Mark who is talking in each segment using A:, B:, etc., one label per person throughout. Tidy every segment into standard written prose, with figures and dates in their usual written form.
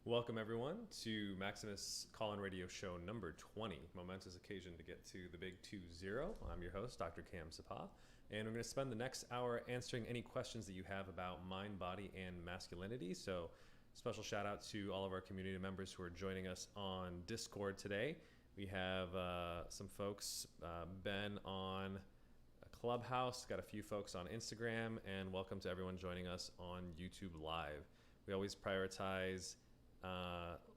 A: Welcome everyone to Maximus Call-In Radio Show number 20, momentous occasion to get to the big 2-0. I'm your host, Dr. Sepah, and we're going to spend the next hour answering any questions that you have about mind, body, and masculinity. So special shout out to all of our community members who are joining us on Discord today. We have some folks, Ben on Clubhouse, got a few folks on Instagram, and welcome to everyone joining us on YouTube Live. We always prioritize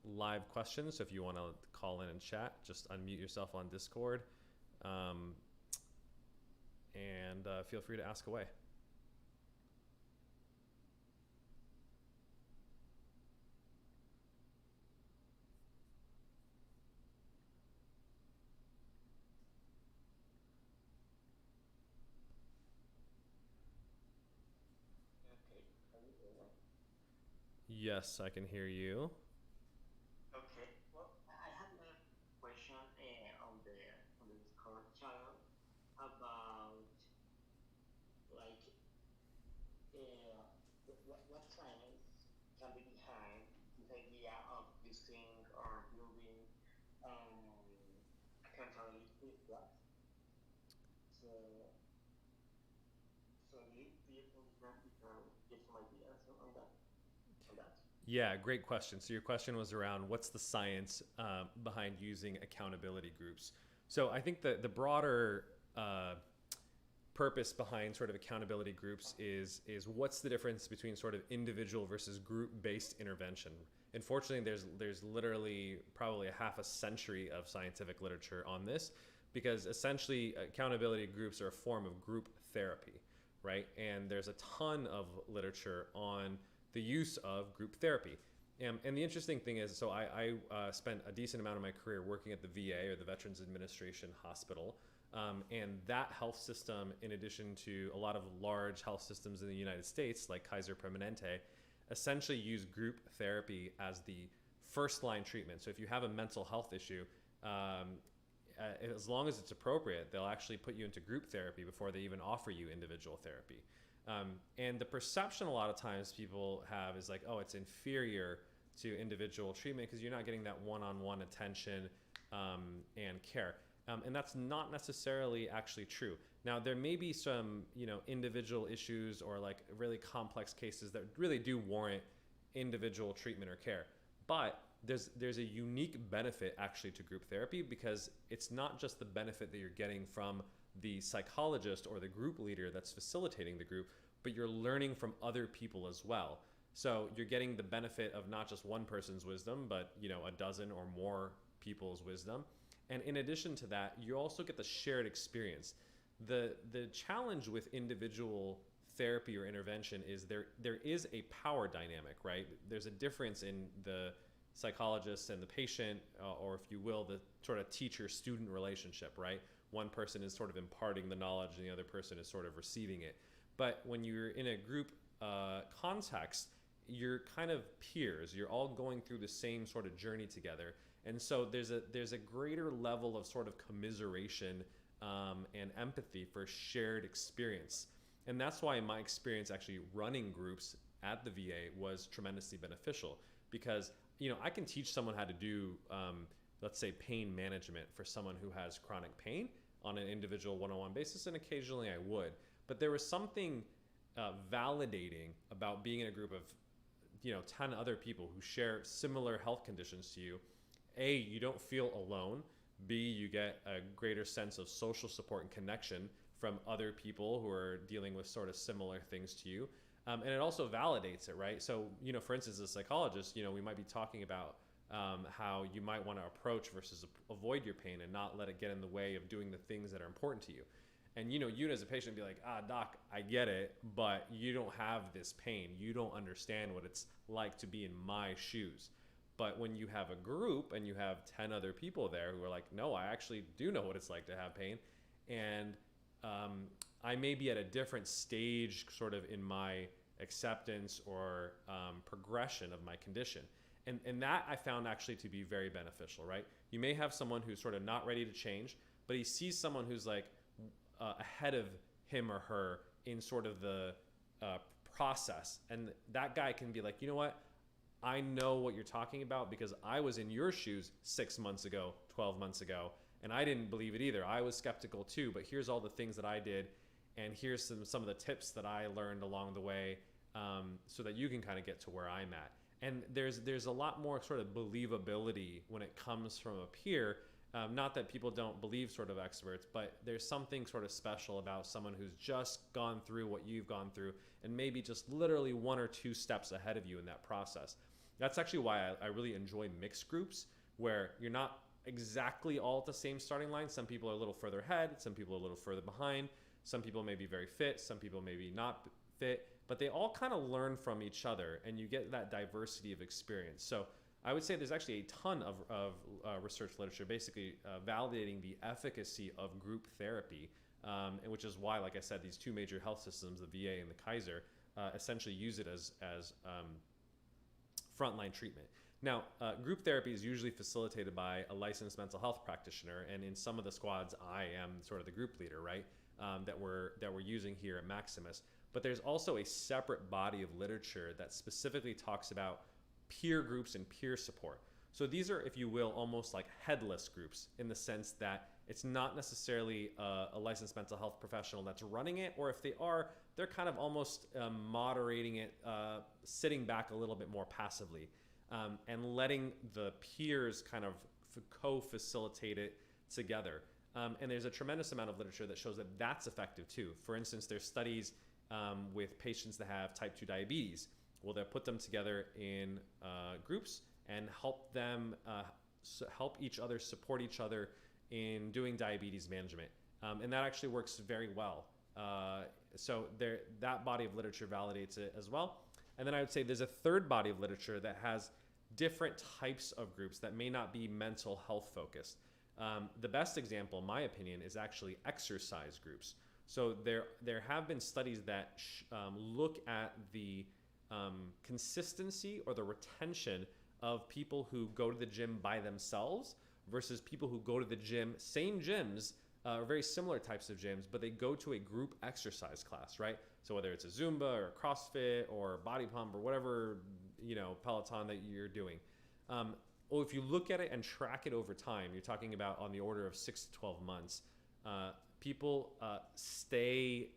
A: live questions, so if you want to call in and chat, just unmute yourself on Discord, and feel free to ask away. Yes, I can hear you.
B: Okay. Well, I have a question on the Discord channel about like what science can be behind this idea of using or building accountability systems. So, do you think that you can give some ideas on that?
A: Yeah, great question. So your question was around what's the science behind using accountability groups. So I think that the broader purpose behind sort of accountability groups is what's the difference between sort of individual versus group-based intervention. Unfortunately, there's literally probably a half a century of scientific literature on this, because essentially accountability groups are a form of group therapy, right? And there's a ton of literature on the use of group therapy. And the interesting thing is, so I spent a decent amount of my career working at the VA, or the Veterans Administration Hospital. And that health system, in addition to a lot of large health systems in the United States, like Kaiser Permanente, essentially use group therapy as the first line treatment. So if you have a mental health issue, as long as it's appropriate, they'll actually put you into group therapy before they even offer you individual therapy. And the perception a lot of times people have is like, oh, it's inferior to individual treatment because you're not getting that one-on-one attention and care. And that's not necessarily actually true. Now, there may be some, individual issues or like really complex cases that really do warrant individual treatment or care. But there's a unique benefit actually to group therapy, because it's not just the benefit that you're getting from the psychologist or the group leader that's facilitating the group, but you're learning from other people as well. So you're getting the benefit of not just one person's wisdom, but a dozen or more people's wisdom. And in addition to that, you also get the shared experience. The challenge with individual therapy or intervention is there is a power dynamic, right? There's a difference in the psychologist and the patient, or if you will, the sort of teacher-student relationship, right? One person is sort of imparting the knowledge and the other person is sort of receiving it. But when you're in a group context, you're kind of peers. You're all going through the same sort of journey together. And so there's a greater level of sort of commiseration and empathy for shared experience. And that's why my experience actually running groups at the VA was tremendously beneficial, because I can teach someone how to do let's say pain management for someone who has chronic pain on an individual one-on-one basis, and occasionally I would. But there was something validating about being in a group of 10 other people who share similar health conditions to you. A, you don't feel alone. B, you get a greater sense of social support and connection from other people who are dealing with sort of similar things to you. And it also validates it, right? So, for instance, as a psychologist, we might be talking about how you might want to approach versus avoid your pain and not let it get in the way of doing the things that are important to you. And you as a patient be like, doc, I get it, but you don't have this pain. You don't understand what it's like to be in my shoes. But when you have a group and you have 10 other people there who are like, no, I actually do know what it's like to have pain. And I may be at a different stage sort of in my acceptance or progression of my condition. And that I found actually to be very beneficial, right? You may have someone who's sort of not ready to change, but he sees someone who's like ahead of him or her in sort of the process. And that guy can be like, you know what? I know what you're talking about because I was in your shoes 6 months ago, 12 months ago, and I didn't believe it either. I was skeptical too, but here's all the things that I did, and here's some of the tips that I learned along the way, so that you can kind of get to where I'm at. And there's a lot more sort of believability when it comes from a peer. Not that people don't believe sort of experts, but there's something sort of special about someone who's just gone through what you've gone through and maybe just literally 1 or 2 steps ahead of you in that process. That's actually why I really enjoy mixed groups, where you're not exactly all at the same starting line. Some people are a little further ahead, some people are a little further behind, some people may be very fit, some people maybe not fit, but they all kind of learn from each other, and you get that diversity of experience. So I would say there's actually a ton of research literature basically validating the efficacy of group therapy, and which is why, like I said, these 2 major health systems, the VA and the Kaiser, essentially use it as frontline treatment. Now, group therapy is usually facilitated by a licensed mental health practitioner, and in some of the squads, I am sort of the group leader, right? That we're using here at Maximus. But there's also a separate body of literature that specifically talks about peer groups and peer support. So these are, if you will, almost like headless groups in the sense that it's not necessarily a licensed mental health professional that's running it, or if they are, they're kind of almost moderating it, sitting back a little bit more passively, and letting the peers kind of co-facilitate it together. And there's a tremendous amount of literature that shows that that's effective too. For instance, there's studies with patients that have type 2 diabetes. Well, they'll put them together in groups and help them help each other, support each other in doing diabetes management. And that actually works very well. So that body of literature validates it as well. And then I would say there's a third body of literature that has different types of groups that may not be mental health focused. The best example, in my opinion, is actually exercise groups. So there have been studies that look at the consistency or the retention of people who go to the gym by themselves versus people who go to the gym, same gyms, very similar types of gyms, but they go to a group exercise class, right? So whether it's a Zumba or a CrossFit or body pump or whatever, Peloton that you're doing. Well, if you look at it and track it over time, you're talking about on the order of 6 to 12 months, people stay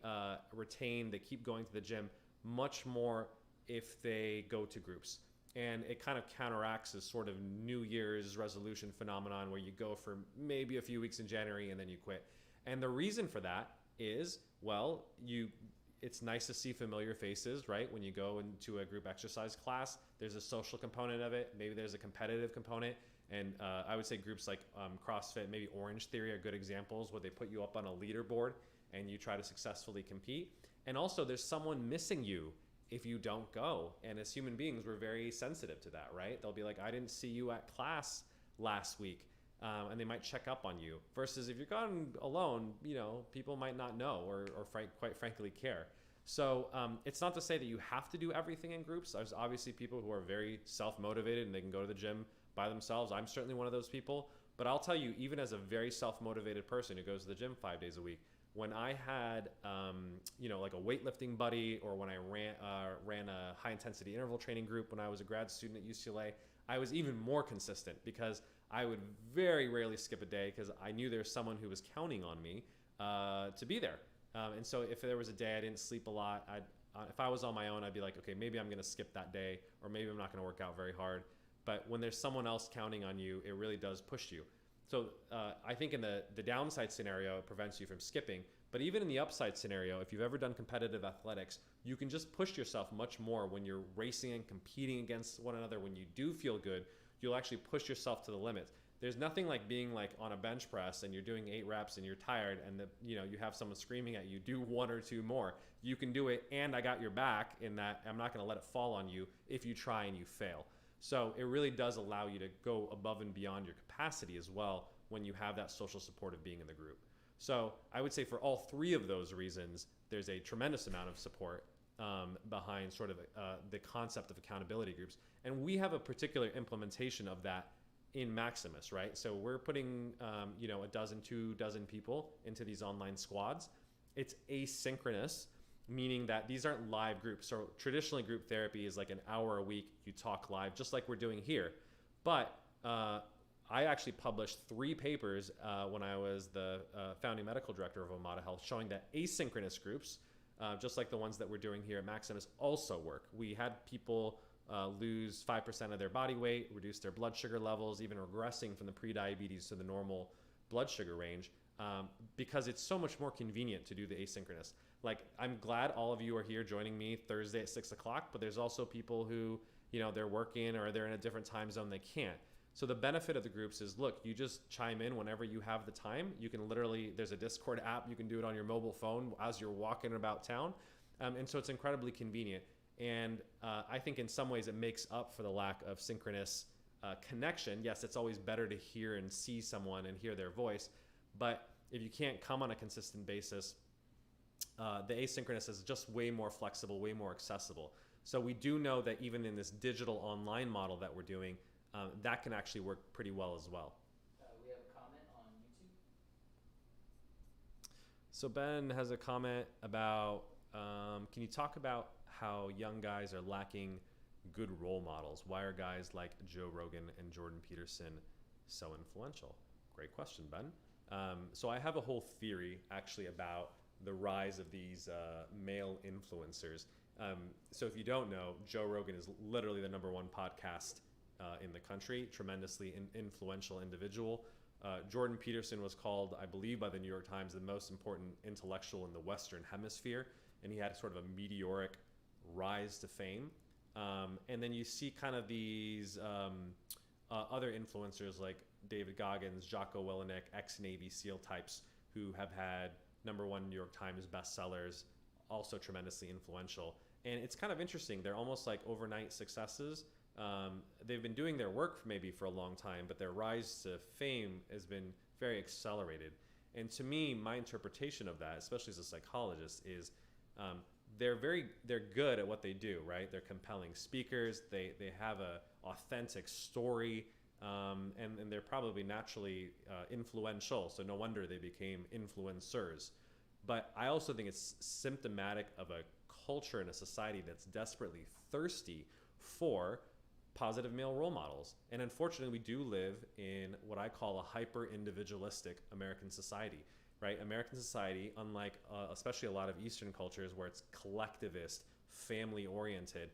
A: retained, they keep going to the gym much more if they go to groups. And it kind of counteracts this sort of New Year's resolution phenomenon where you go for maybe a few weeks in January and then you quit. And the reason for that is, well, it's nice to see familiar faces, right? When you go into a group exercise class, there's a social component of it. Maybe there's a competitive component. And I would say groups like CrossFit, maybe Orange Theory are good examples where they put you up on a leaderboard and you try to successfully compete. And also there's someone missing you if you don't go. And as human beings, we're very sensitive to that, right? They'll be like, I didn't see you at class last week. And they might check up on you. Versus if you're gone alone, people might not know or quite frankly care. So it's not to say that you have to do everything in groups. There's obviously people who are very self-motivated and they can go to the gym by themselves. I'm certainly one of those people. But I'll tell you, even as a very self-motivated person who goes to the gym 5 days a week, when I had, like a weightlifting buddy, or when I ran a high-intensity interval training group when I was a grad student at UCLA, I was even more consistent because I would very rarely skip a day because I knew there's someone who was counting on me to be there. And so if there was a day I didn't sleep a lot, if I was on my own, I'd be like, okay, maybe I'm going to skip that day, or maybe I'm not going to work out very hard. But when there's someone else counting on you, it really does push you. So I think in the downside scenario, it prevents you from skipping. But even in the upside scenario, if you've ever done competitive athletics, you can just push yourself much more when you're racing and competing against one another. When you do feel good, you'll actually push yourself to the limits. There's nothing like being like on a bench press and you're doing 8 reps and you're tired and you have someone screaming at you, do 1 or 2 more. You can do it, and I got your back in that I'm not going to let it fall on you if you try and you fail. So it really does allow you to go above and beyond your capacity as well when you have that social support of being in the group. So I would say for all 3 of those reasons, there's a tremendous amount of support behind sort of the concept of accountability groups. And we have a particular implementation of that in Maximus, right? So we're putting, 2 dozen people into these online squads. It's asynchronous. meaning that these aren't live groups. So traditionally, group therapy is like an hour a week. You talk live, just like we're doing here. But I actually published 3 papers when I was the founding medical director of Omada Health, showing that asynchronous groups, just like the ones that we're doing here at Maximus, also work. We had people lose 5% of their body weight, reduce their blood sugar levels, even regressing from the pre-diabetes to the normal blood sugar range, because it's so much more convenient to do the asynchronous. Like, I'm glad all of you are here joining me Thursday at 6 o'clock, but there's also people who, they're working or they're in a different time zone, they can't. So the benefit of the groups is, look, you just chime in whenever you have the time. You can literally, there's a Discord app, you can do it on your mobile phone as you're walking about town. And so it's incredibly convenient. And I think in some ways it makes up for the lack of synchronous connection. Yes, it's always better to hear and see someone and hear their voice. But if you can't come on a consistent basis, the asynchronous is just way more flexible, way more accessible. So we do know that even in this digital online model that we're doing, that can actually work pretty well as well.
C: We have a comment on YouTube.
A: So Ben has a comment about, can you talk about how young guys are lacking good role models? Why are guys like Joe Rogan and Jordan Peterson so influential? Great question, Ben. So I have a whole theory actually about the rise of these male influencers. So if you don't know, Joe Rogan is literally the #1 podcast in the country, tremendously influential individual. Jordan Peterson was called, I believe, by the New York Times, the most important intellectual in the Western Hemisphere, and he had sort of a meteoric rise to fame. And then you see kind of these other influencers like David Goggins, Jocko Willenick, ex-Navy SEAL types who have had #1 New York Times bestsellers, also tremendously influential. And it's kind of interesting. They're almost like overnight successes. They've been doing their work maybe for a long time, but their rise to fame has been very accelerated. And to me, my interpretation of that, especially as a psychologist, is they're good at what they do, right? They're compelling speakers. They have a authentic story, and they're probably naturally influential. So no wonder they became influencers. But I also think it's symptomatic of a culture and a society that's desperately thirsty for positive male role models. And unfortunately, we do live in what I call a hyper-individualistic American society, right? American society, unlike especially a lot of Eastern cultures where it's collectivist, family-oriented,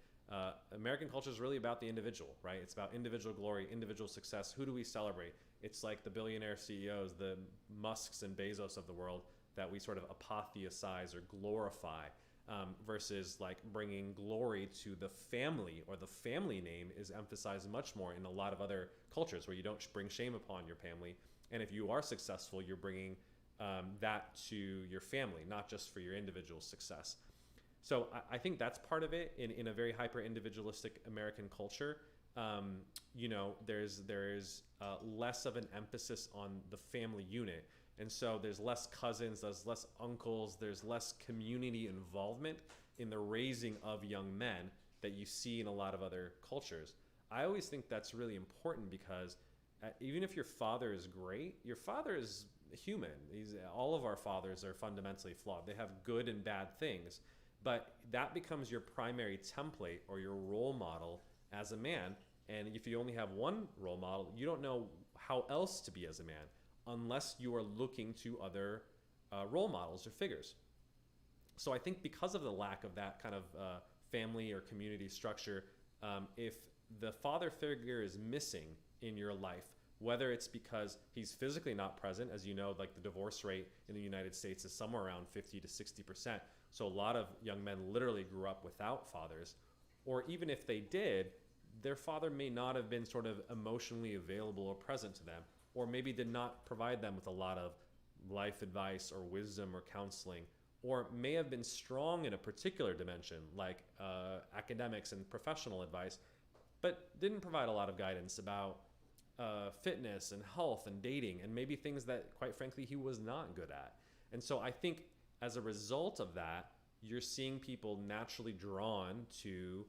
A: American culture is really about the individual, right? It's about individual glory, individual success. Who do we celebrate? It's like the billionaire CEOs, the Musks and Bezos of the world, that we sort of apotheosize or glorify, versus like bringing glory to the family, or the family name is emphasized much more in a lot of other cultures where you don't bring shame upon your family. And if you are successful, you're bringing that to your family, not just for your individual success. So I think that's part of it in a very hyper-individualistic American culture. There's less of an emphasis on the family unit. And so there's less cousins, there's less uncles, there's less community involvement in the raising of young men that you see in a lot of other cultures. I always think that's really important because even if your father is great, your father is human. All of our fathers are fundamentally flawed. They have good and bad things, but that becomes your primary template or your role model as a man. And if you only have one role model, you don't know how else to be as a man, unless you are looking to other role models or figures. So I think because of the lack of that kind of family or community structure, if the father figure is missing in your life, whether it's because he's physically not present, as you know, like the divorce rate in the United States is somewhere around 50 to 60%. So a lot of young men literally grew up without fathers, or even if they did, their father may not have been sort of emotionally available or present to them, or maybe did not provide them with a lot of life advice or wisdom or counseling, or may have been strong in a particular dimension like academics and professional advice, but didn't provide a lot of guidance about fitness and health and dating, and maybe things that, quite frankly, he was not good at. And so I think as a result of that, you're seeing people naturally drawn to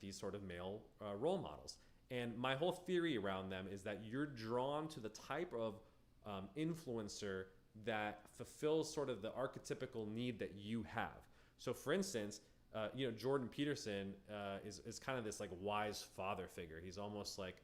A: these sort of male role models. And my whole theory around them is that you're drawn to the type of influencer that fulfills sort of the archetypical need that you have. So for instance, Jordan Peterson is kind of this like wise father figure. He's almost like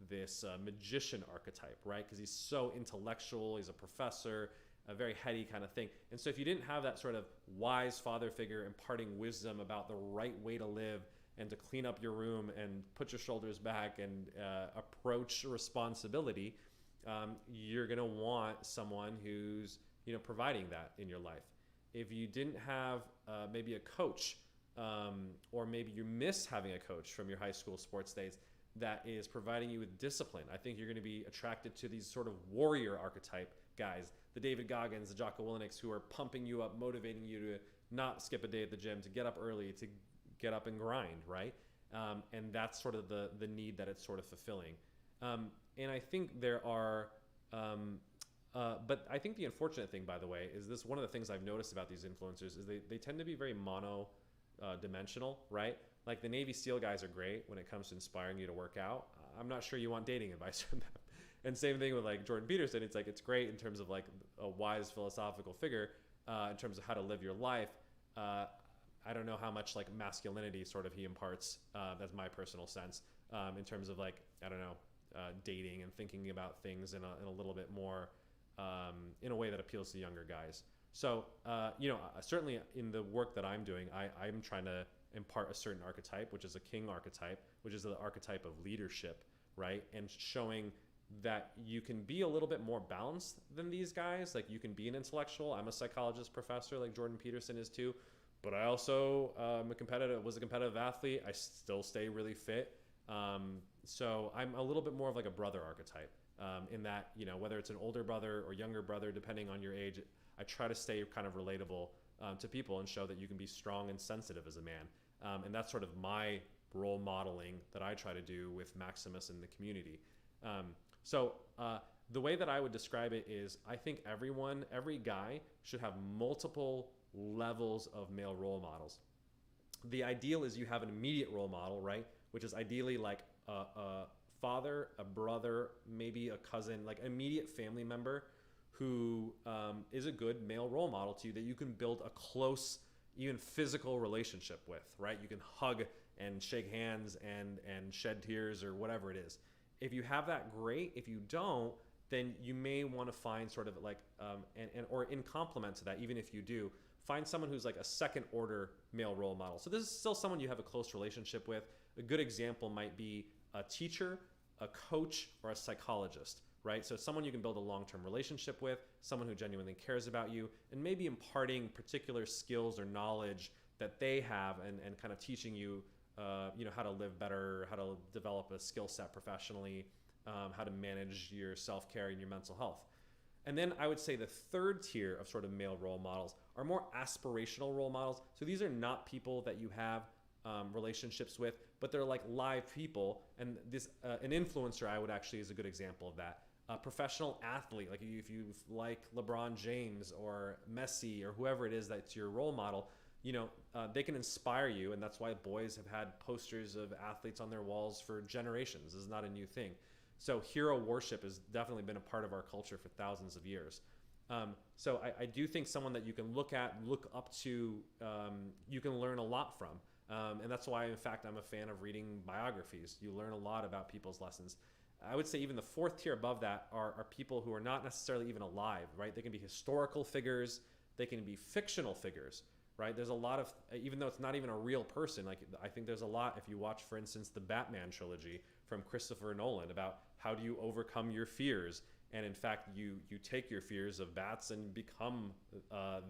A: this magician archetype, right? Because he's so intellectual, he's a professor, a very heady kind of thing. And so if you didn't have that sort of wise father figure imparting wisdom about the right way to live and to clean up your room and put your shoulders back and approach responsibility, you're going to want someone who's providing that in your life. If you didn't have maybe a coach, or maybe you miss having a coach from your high school sports days that is providing you with discipline, I think you're going to be attracted to these sort of warrior archetype guys, the David Goggins, the Jocko Willinghams, who are pumping you up, motivating you to not skip a day at the gym, to get up early, to get up and grind, right? And that's sort of the need that it's sort of fulfilling. And I think there are, but I think the unfortunate thing, by the way, is this one of the things I've noticed about these influencers is they tend to be very dimensional, right? Like the Navy SEAL guys are great when it comes to inspiring you to work out. I'm not sure you want dating advice from them. And same thing with like Jordan Peterson. It's like, it's great in terms of like a wise philosophical figure in terms of how to live your life. I don't know how much like masculinity sort of he imparts, that's my personal sense, in terms of like, I don't know, dating and thinking about things in a little bit more, in a way that appeals to younger guys. So, certainly in the work that I'm doing, I'm trying to impart a certain archetype, which is a king archetype, which is the archetype of leadership, right? And showing that you can be a little bit more balanced than these guys. Like you can be an intellectual. I'm a psychologist professor like Jordan Peterson is too, but I also was a competitive athlete. I still stay really fit. So I'm a little bit more of like a brother archetype, in that, whether it's an older brother or younger brother, depending on your age, I try to stay kind of relatable to people and show that you can be strong and sensitive as a man. And that's sort of my role modeling that I try to do with Maximus in the community. So the way that I would describe it is I think every guy should have multiple levels of male role models. The ideal is you have an immediate role model, right? Which is ideally like a father, a brother, maybe a cousin, like an immediate family member who is a good male role model to you that you can build a close, even physical relationship with, right? You can hug and shake hands and shed tears or whatever it is. If you have that, great. If you don't, then you may want to find sort of like, or in complement to that, even if you do, find someone who's like a second order male role model. So this is still someone you have a close relationship with. A good example might be a teacher, a coach, or a psychologist, right? So someone you can build a long-term relationship with, someone who genuinely cares about you, and maybe imparting particular skills or knowledge that they have and kind of teaching you, how to live better, how to develop a skill set professionally, how to manage your self-care and your mental health. And then I would say the third tier of sort of male role models are more aspirational role models. So these are not people that you have relationships with, but they're like live people. And this an influencer, I would actually is a good example of that. A professional athlete, like if you like LeBron James or Messi or whoever it is that's your role model, they can inspire you. And that's why boys have had posters of athletes on their walls for generations. This is not a new thing. So hero worship has definitely been a part of our culture for thousands of years. So I do think someone that you can look up to, you can learn a lot from. And that's why, in fact, I'm a fan of reading biographies. You learn a lot about people's lessons. I would say even the fourth tier above that are people who are not necessarily even alive, right? They can be historical figures. They can be fictional figures, right? There's a lot of, even though it's not even a real person, like I think there's a lot, if you watch, for instance, the Batman trilogy from Christopher Nolan about how do you overcome your fears. And in fact, you take your fears of bats and become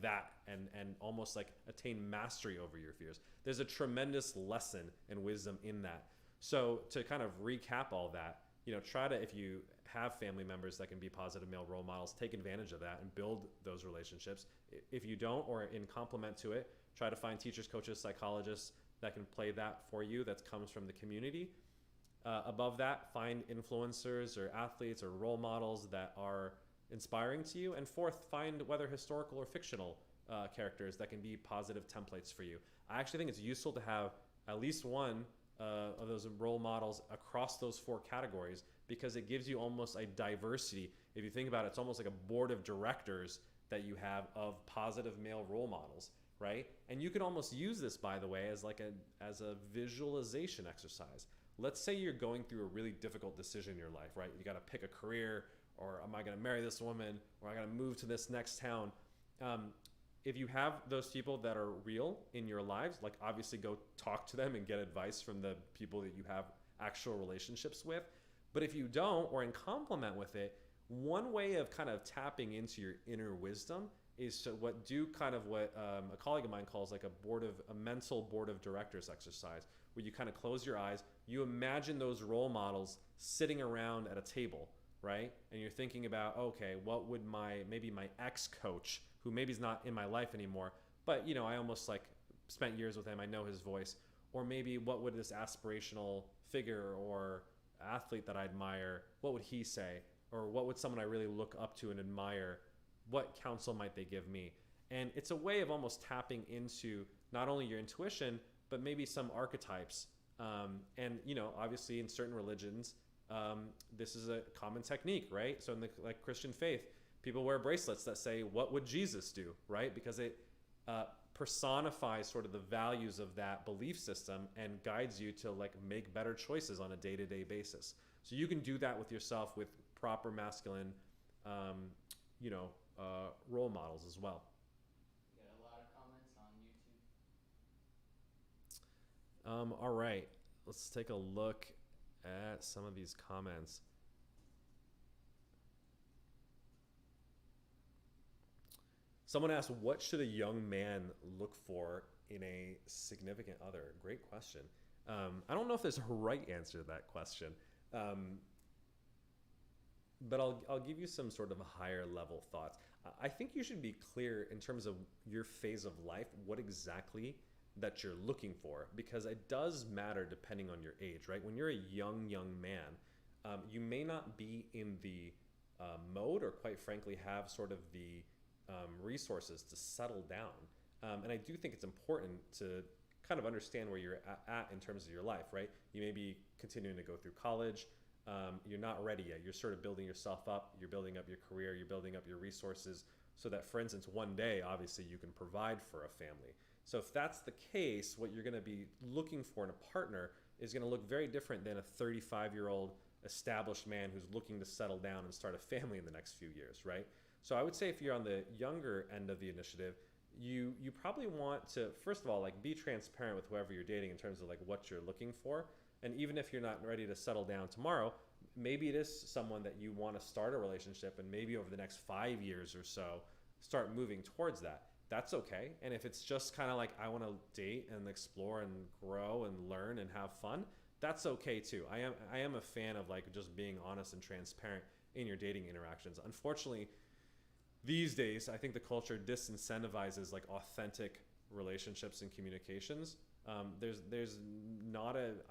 A: that and almost like attain mastery over your fears. There's a tremendous lesson and wisdom in that. So to kind of recap all that, try to, if you have family members that can be positive male role models, take advantage of that and build those relationships. If you don't, or in complement to it, try to find teachers, coaches, psychologists that can play that for you, that comes from the community. Above that, find influencers or athletes or role models that are inspiring to you. And fourth, find whether historical or fictional characters that can be positive templates for you. I actually think it's useful to have at least one of those role models across those four categories, because it gives you almost a diversity. If you think about it, it's almost like a board of directors that you have of positive male role models. right? And you can almost use this, by the way, as like a visualization exercise. Let's say you're going through a really difficult decision in your life, right? You got to pick a career, or am I going to marry this woman, or I got to move to this next town. If you have those people that are real in your lives, like obviously go talk to them and get advice from the people that you have actual relationships with. But if you don't, or in complement with it, one way of kind of tapping into your inner wisdom is to what a colleague of mine calls like a mental board of directors exercise, where you kind of close your eyes, you imagine those role models sitting around at a table, right? And you're thinking about, okay, what would maybe my ex-coach, who maybe is not in my life anymore, but I almost like spent years with him, I know his voice, or maybe what would this aspirational figure or athlete that I admire, what would he say? Or what would someone I really look up to and admire, what counsel might they give me? And it's a way of almost tapping into not only your intuition, but maybe some archetypes. And obviously in certain religions, this is a common technique, right? So in the Christian faith, people wear bracelets that say, what would Jesus do, right? Because it personifies sort of the values of that belief system and guides you to like make better choices on a day-to-day basis. So you can do that with yourself with proper masculine, role models as well.
C: We got a lot of comments on YouTube.
A: All right, let's take a look at some of these comments. Someone asked, what should a young man look for in a significant other? Great question. I don't know if there's a right answer to that question. But I'll give you some sort of higher level thoughts. I think you should be clear in terms of your phase of life, what exactly that you're looking for, because it does matter depending on your age, right? When you're a young man, you may not be in the mode, or quite frankly have sort of the resources to settle down. And I do think it's important to kind of understand where you're at in terms of your life, right? You may be continuing to go through college. You're not ready yet. You're sort of building yourself up. You're building up your career. You're building up your resources so that, for instance, one day, obviously, you can provide for a family. So if that's the case, what you're going to be looking for in a partner is going to look very different than a 35-year-old established man who's looking to settle down and start a family in the next few years, right? So I would say if you're on the younger end of the initiative, you probably want to, first of all, like be transparent with whoever you're dating in terms of like what you're looking for. And even if you're not ready to settle down tomorrow, maybe it is someone that you want to start a relationship, and maybe over the next 5 years or so, start moving towards that. That's okay. And if it's just kind of like, I want to date and explore and grow and learn and have fun, that's okay too. I am a fan of like just being honest and transparent in your dating interactions. Unfortunately, these days, I think the culture disincentivizes like authentic relationships and communications. I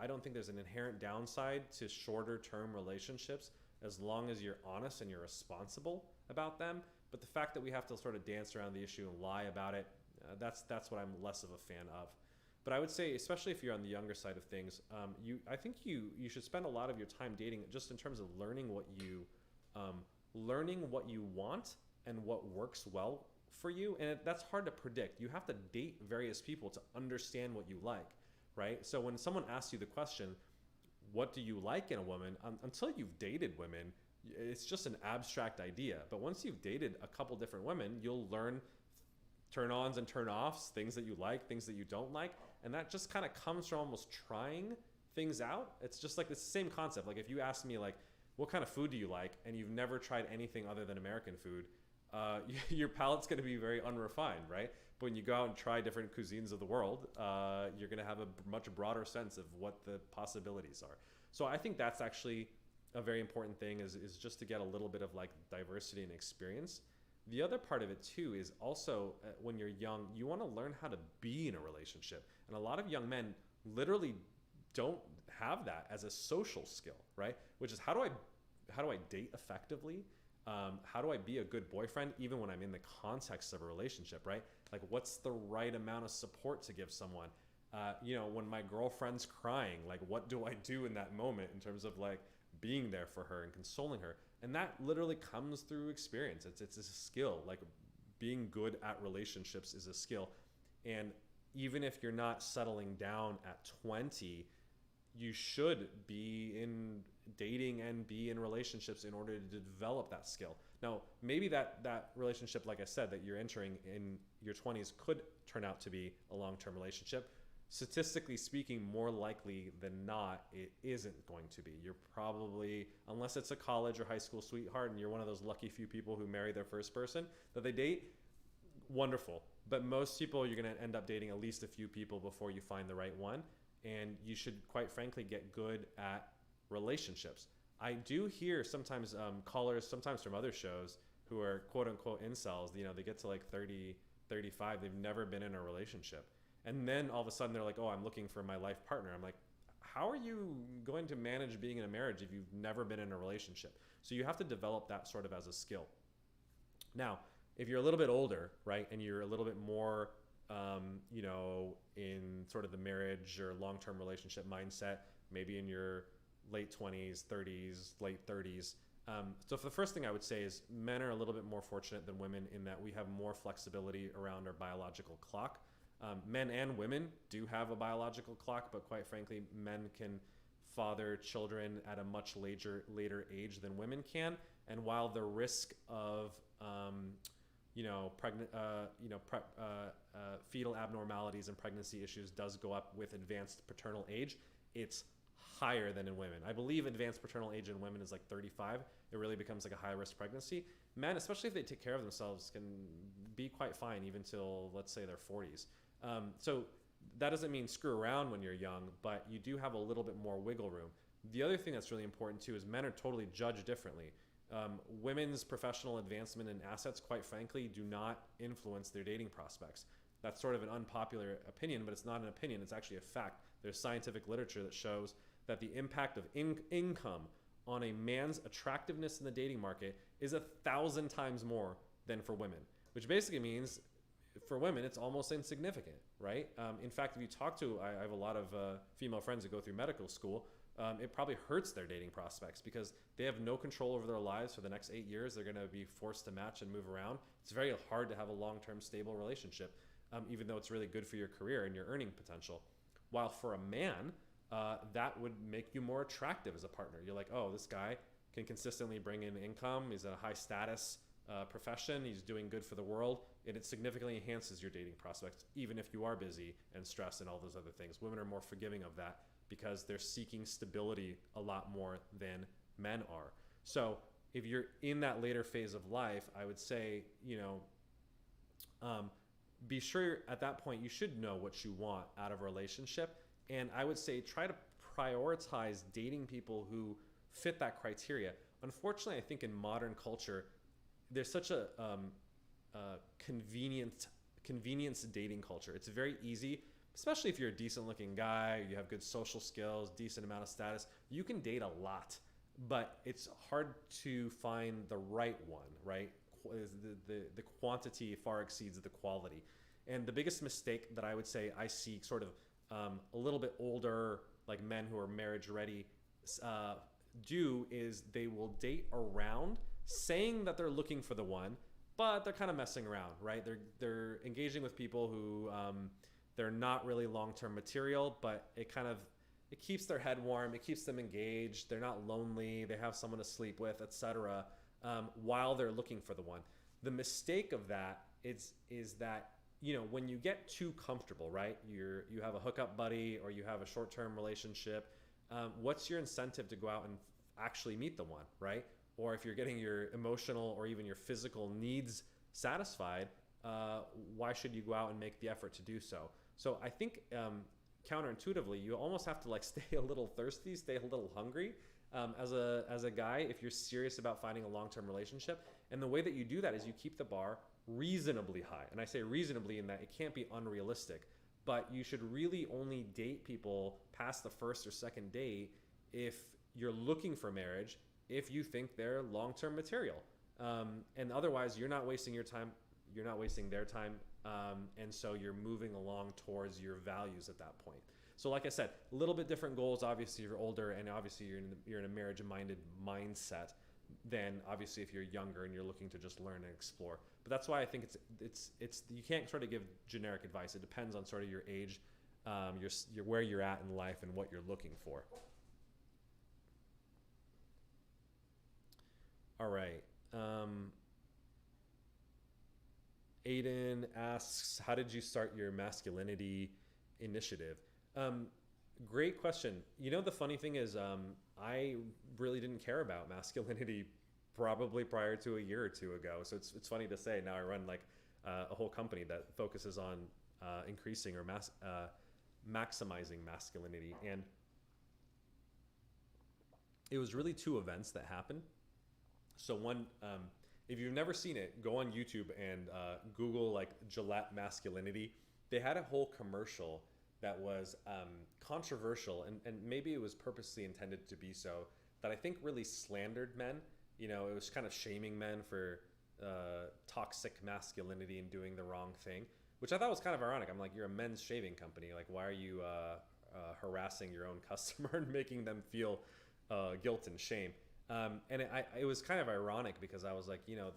A: don't think there's an inherent downside to shorter term relationships as long as you're honest and you're responsible about them. But the fact that we have to sort of dance around the issue and lie about it, that's what I'm less of a fan of. But I would say, especially if you're on the younger side of things, I think you should spend a lot of your time dating just in terms of learning what you want and what works well for you. And that's hard to predict. You have to date various people to understand what you like, right? So when someone asks you the question, what do you like in a woman? Until you've dated women, it's just an abstract idea. But once you've dated a couple different women, you'll learn turn-ons and turn-offs, things that you like, things that you don't like. And that just kind of comes from almost trying things out. It's just like, it's the same concept. Like if you ask me like, what kind of food do you like? And you've never tried anything other than American food, your palate's going to be very unrefined, right? But when you go out and try different cuisines of the world, you're going to have a much broader sense of what the possibilities are. So I think that's actually a very important thing is just to get a little bit of like diversity and experience. The other part of it too is also when you're young, you want to learn how to be in a relationship. And a lot of young men literally don't have that as a social skill, right? Which is how do I date effectively? How do I be a good boyfriend even when I'm in the context of a relationship, right? Like what's the right amount of support to give someone? When my girlfriend's crying, like what do I do in that moment in terms of like being there for her and consoling her? And that literally comes through experience. It's a skill. Like being good at relationships is a skill. And even if you're not settling down at 20, you should be in dating and be in relationships in order to develop that skill. Now, maybe that relationship, like I said, that you're entering in your 20s could turn out to be a long-term relationship. Statistically speaking, more likely than not, it isn't going to be. You're probably, unless it's a college or high school sweetheart and you're one of those lucky few people who marry their first person that they date, wonderful. But most people, you're going to end up dating at least a few people before you find the right one. And you should, quite frankly, get good at relationships. I do hear sometimes callers, sometimes from other shows, who are quote unquote incels, they get to like 30, 35, they've never been in a relationship. And then all of a sudden they're like, oh, I'm looking for my life partner. I'm like, how are you going to manage being in a marriage if you've never been in a relationship? So you have to develop that sort of as a skill. Now, if you're a little bit older, right, and you're a little bit more, in sort of the marriage or long-term relationship mindset, maybe in your late 20s, 30s, late 30s. So for the first thing I would say is men are a little bit more fortunate than women in that we have more flexibility around our biological clock. Men and women do have a biological clock, but quite frankly, men can father children at a much later age than women can. And while the risk of fetal abnormalities and pregnancy issues does go up with advanced paternal age, it's higher than in women. I believe advanced paternal age in women is like 35. It really becomes like a high risk pregnancy. Men, especially if they take care of themselves, can be quite fine even till, let's say, their 40s. So that doesn't mean screw around when you're young, but you do have a little bit more wiggle room. The other thing that's really important too is men are totally judged differently. Women's professional advancement and assets, quite frankly, do not influence their dating prospects. That's sort of an unpopular opinion, but it's not an opinion. It's actually a fact. There's scientific literature that shows that the impact of income on a man's attractiveness in the dating market is 1,000 times more than for women, which basically means for women, it's almost insignificant, right? In fact, if you talk to, I have a lot of female friends that go through medical school, it probably hurts their dating prospects because they have no control over their lives for the next 8 years. They're going to be forced to match and move around. It's very hard to have a long-term stable relationship, even though it's really good for your career and your earning potential. While for a man, that would make you more attractive as a partner. You're like, oh, this guy can consistently bring in income. He's a high status profession. He's doing good for the world. And it significantly enhances your dating prospects, even if you are busy and stressed and all those other things. Women are more forgiving of that because they're seeking stability a lot more than men are. So if you're in that later phase of life, I would say, be sure at that point you should know what you want out of a relationship. And I would say try to prioritize dating people who fit that criteria. Unfortunately, I think in modern culture, there's such a convenience dating culture. It's very easy, especially if you're a decent looking guy, you have good social skills, decent amount of status, you can date a lot, but it's hard to find the right one, right? The quantity far exceeds the quality. And the biggest mistake that I would say I see sort of a little bit older, like men who are marriage ready, do is they will date around saying that they're looking for the one, but they're kind of messing around, right? They're engaging with people who they're not really long-term material, but it keeps their head warm, it keeps them engaged, they're not lonely, they have someone to sleep with, etc. While they're looking for the one. The mistake of that is that when you get too comfortable, right? You have a hookup buddy or you have a short-term relationship. What's your incentive to go out and actually meet the one, right? Or if you're getting your emotional or even your physical needs satisfied, why should you go out and make the effort to do so? So I think counterintuitively, you almost have to like stay a little thirsty, stay a little hungry as a guy if you're serious about finding a long-term relationship. And the way that you do that is you keep the bar reasonably high. And I say reasonably in that it can't be unrealistic, but you should really only date people past the first or second date if you're looking for marriage, if you think they're long-term material. And otherwise, you're not wasting your time, you're not wasting their time, and so you're moving along towards your values at that point. So like I said, a little bit different goals, obviously, if you're older, and obviously you're in a marriage-minded mindset. than obviously if you're younger and you're looking to just learn and explore. But that's why I think it's you can't sort of give generic advice. It depends on sort of your age, your where you're at in life and what you're looking for. All right. Aiden asks, how did you start your masculinity initiative? Great question. You know, the funny thing is, I really didn't care about masculinity probably prior to a year or two ago. So it's funny to say now I run like a whole company that focuses on increasing or maximizing masculinity. And it was really two events that happened. So one, if you've never seen it, go on YouTube and Google like Gillette masculinity. They had a whole commercial that was controversial, and maybe it was purposely intended to be so, that I think really slandered men. You know, it was kind of shaming men for toxic masculinity and doing the wrong thing, which I thought was kind of ironic. I'm like, you're a men's shaving company. Like, why are you harassing your own customer and making them feel guilt and shame? And it was kind of ironic because I was like, you know,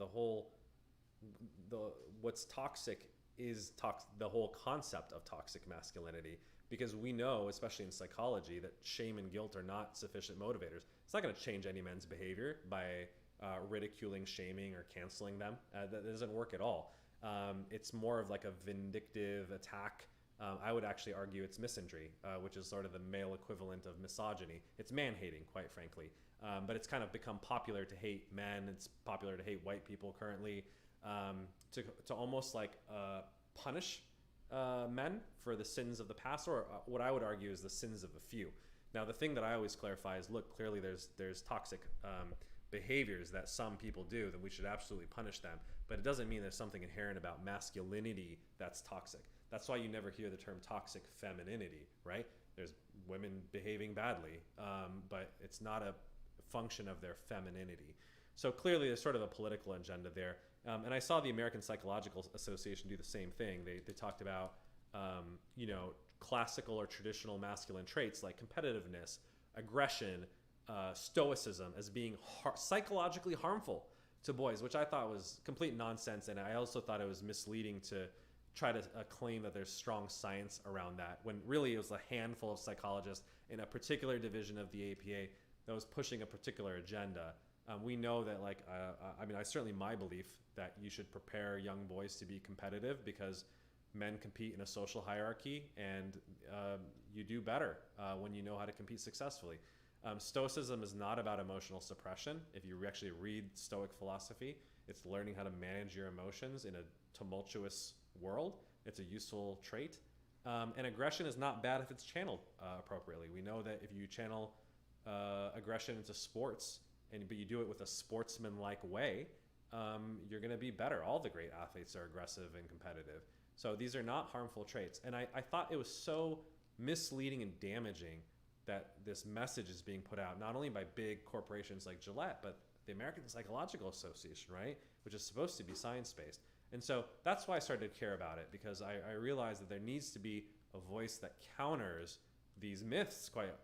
A: what's toxic is the whole concept of toxic masculinity, because we know, especially in psychology, that shame and guilt are not sufficient motivators. It's not going to change any men's behavior by ridiculing, shaming, or canceling them. That doesn't work at all. It's more of like a vindictive attack. I would actually argue it's misandry, which is sort of the male equivalent of misogyny. It's man-hating, quite frankly. But it's kind of become popular to hate men. It's popular to hate white people currently, to almost like punish men for the sins of the past, or what I would argue is the sins of a few. Now, the thing that I always clarify is, look, clearly there's toxic behaviors that some people do, that we should absolutely punish them. But it doesn't mean there's something inherent about masculinity that's toxic. That's why you never hear the term toxic femininity, right? There's women behaving badly, but it's not a function of their femininity. So clearly there's sort of a political agenda there. And I saw the American Psychological Association do the same thing. They talked about, you know, classical or traditional masculine traits like competitiveness, aggression, stoicism as being psychologically harmful to boys, which I thought was complete nonsense. And I also thought it was misleading to try to claim that there's strong science around that, when really it was a handful of psychologists in a particular division of the APA that was pushing a particular agenda. We know that, like, I mean, certainly my belief that you should prepare young boys to be competitive, because men compete in a social hierarchy, and you do better when you know how to compete successfully. Stoicism is not about emotional suppression. If you actually read Stoic philosophy, it's learning how to manage your emotions in a tumultuous world. It's a useful trait. And aggression is not bad if it's channeled appropriately. We know that if you channel aggression into sports, but you do it with a sportsman-like way, you're going to be better. All the great athletes are aggressive and competitive. So these are not harmful traits. And I thought it was so misleading and damaging that this message is being put out, not only by big corporations like Gillette, but the American Psychological Association, right? Which is supposed to be science-based. And so that's why I started to care about it, because I realized that there needs to be a voice that counters these myths, quite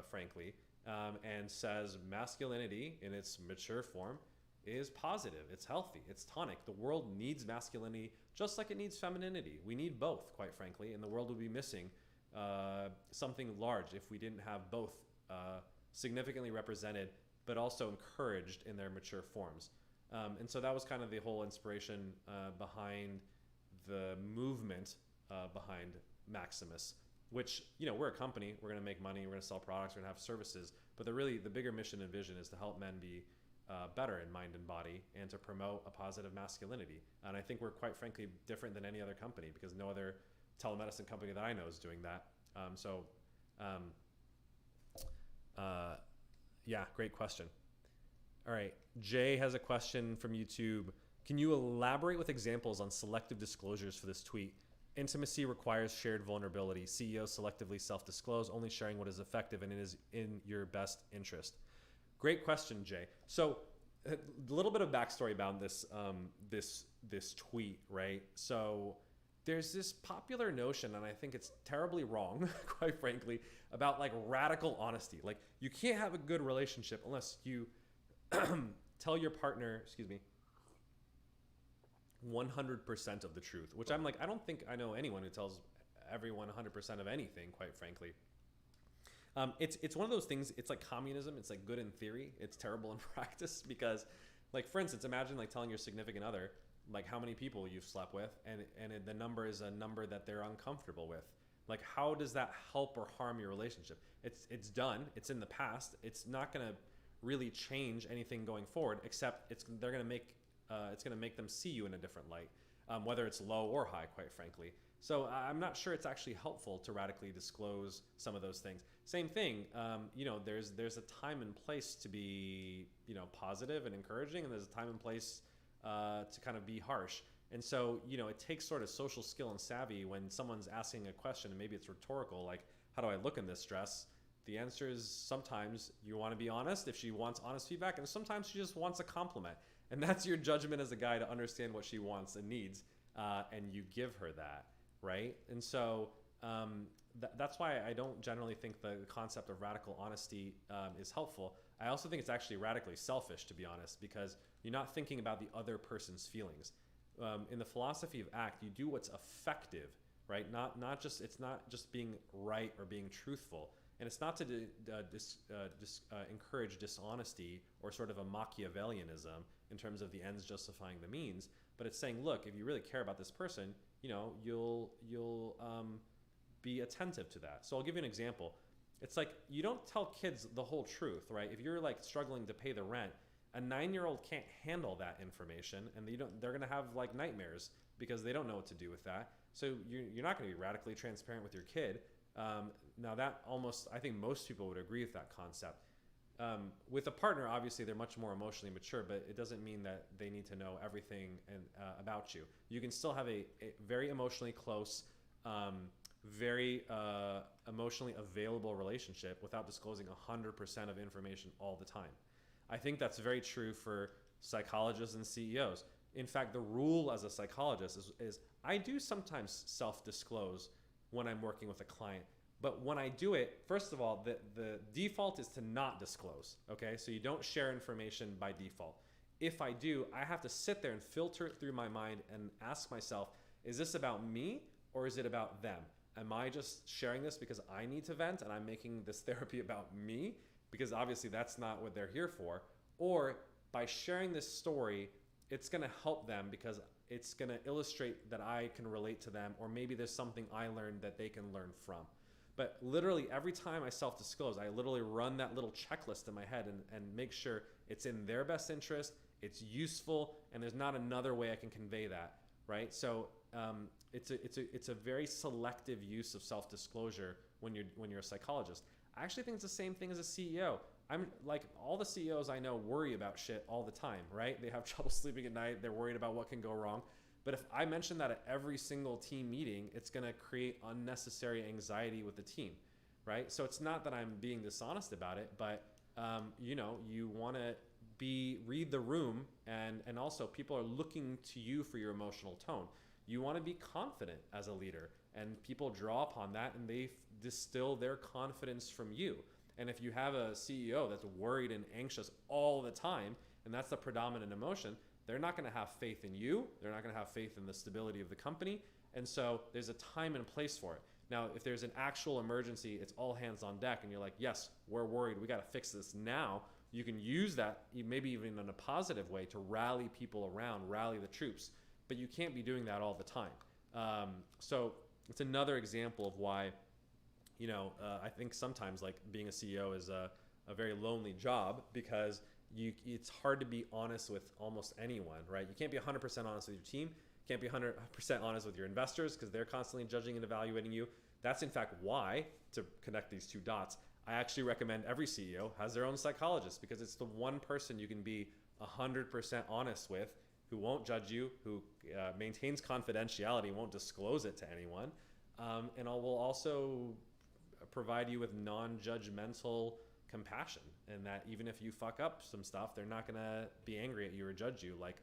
A: frankly, and says masculinity in its mature form is positive, it's healthy, it's tonic. The world needs masculinity just like it needs femininity. We need both, quite frankly, and the world would be missing something large if we didn't have both significantly represented, but also encouraged in their mature forms. And so that was kind of the whole inspiration behind the movement behind Maximus, which, you know, we're a company, we're going to make money, we're going to sell products, we're going to have services, but the bigger mission and vision is to help men be better in mind and body, and to promote a positive masculinity. And I think we're, quite frankly, different than any other company, because no other telemedicine company that I know is doing that. Yeah, great question. All right, Jay has a question from YouTube. Can you elaborate with examples on selective disclosures for this tweet? Intimacy requires shared vulnerability. CEOs selectively self-disclose, only sharing what is effective and it is in your best interest. Great question, Jay. So a little bit of backstory about this this tweet, right? So there's this popular notion, and I think it's terribly wrong, quite frankly, about like radical honesty. Like, you can't have a good relationship unless you tell your partner, 100% of the truth, which I'm like, I don't think I know anyone who tells everyone 100% of anything, quite frankly. It's one of those things. It's like communism. It's like good in theory. It's terrible in practice because, like, for instance, imagine like telling your significant other like how many people you've slept with, and the number is a number that they're uncomfortable with. Like, how does that help or harm your relationship? It's done. It's in the past. It's not gonna really change anything going forward, except it's gonna make them see you in a different light, whether it's low or high, quite frankly. So I'm not sure it's actually helpful to radically disclose some of those things. Same thing, there's a time and place to be, positive and encouraging, and there's a time and place to kind of be harsh. And so, it takes sort of social skill and savvy when someone's asking a question, and maybe it's rhetorical, like, how do I look in this dress? The answer is sometimes you want to be honest if she wants honest feedback, and sometimes she just wants a compliment. And that's your judgment as a guy to understand what she wants and needs, and you give her that, right? And so that's why I don't generally think the concept of radical honesty is helpful. I also think it's actually radically selfish, to be honest, because you're not thinking about the other person's feelings. In the philosophy of ACT, you do what's effective, right? It's not just being right or being truthful. And it's not to encourage dishonesty or sort of a Machiavellianism in terms of the ends justifying the means, but it's saying, look, if you really care about this person, you'll be attentive to that. So I'll give you an example. It's like, you don't tell kids the whole truth, right? If you're like struggling to pay the rent, a 9-year-old can't handle that information, and they're going to have like nightmares because they don't know what to do with that. So you're not going to be radically transparent with your kid. Now that I think most people would agree with that concept. With a partner, obviously they're much more emotionally mature, but it doesn't mean that they need to know everything about you. You can still have a very emotionally close, very emotionally available relationship without disclosing 100% of information all the time. I think that's very true for psychologists and CEOs. In fact, the rule as a psychologist is I do sometimes self-disclose when I'm working with a client. But when I do it, first of all, the default is to not disclose, okay? So you don't share information by default. If I do, I have to sit there and filter it through my mind and ask myself, is this about me or is it about them? Am I just sharing this because I need to vent and I'm making this therapy about me? Because obviously that's not what they're here for. Or by sharing this story, it's gonna help them because it's gonna illustrate that I can relate to them, or maybe there's something I learned that they can learn from. But literally every time I self-disclose, I literally run that little checklist in my head and make sure it's in their best interest, it's useful, and there's not another way I can convey that, right? So it's a very selective use of self-disclosure when you're a psychologist. I actually think it's the same thing as a CEO. I'm like, all the CEOs I know worry about shit all the time, right? They have trouble sleeping at night. They're worried about what can go wrong. But if I mention that at every single team meeting, it's going to create unnecessary anxiety with the team, right? So it's not that I'm being dishonest about it, but you want to read the room, and also people are looking to you for your emotional tone. You want to be confident as a leader, and people draw upon that, and they distill their confidence from you. And if you have a CEO that's worried and anxious all the time, and that's the predominant emotion, they're not going to have faith in you. They're not going to have faith in the stability of the company. And so there's a time and place for it. Now, if there's an actual emergency, it's all hands on deck, and you're like, yes, we're worried. We got to fix this now. You can use that, maybe even in a positive way, to rally people around, rally the troops. But you can't be doing that all the time. So it's another example of why, I think sometimes like being a CEO is a very lonely job, because it's hard to be honest with almost anyone, right? You can't be 100% honest with your team. You can't be 100% honest with your investors because they're constantly judging and evaluating you. That's in fact why, to connect these two dots, I actually recommend every CEO has their own psychologist, because it's the one person you can be 100% honest with, who won't judge you, who maintains confidentiality, won't disclose it to anyone, and will also provide you with non-judgmental compassion, and that even if you fuck up some stuff, they're not going to be angry at you or judge you like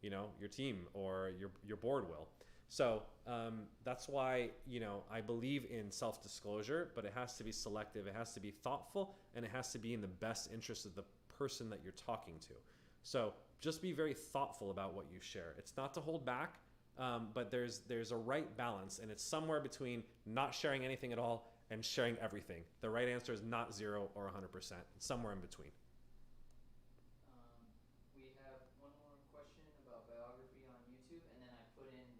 A: your team or your board will. So that's why I believe in self-disclosure, but it has to be selective, it has to be thoughtful, and it has to be in the best interest of the person that you're talking to. So just be very thoughtful about what you share. It's not to hold back, but there's a right balance, and it's somewhere between not sharing anything at all and sharing everything. The right answer is not 0 or 100%. It's somewhere in between.
C: We have one more question about biography on YouTube, and then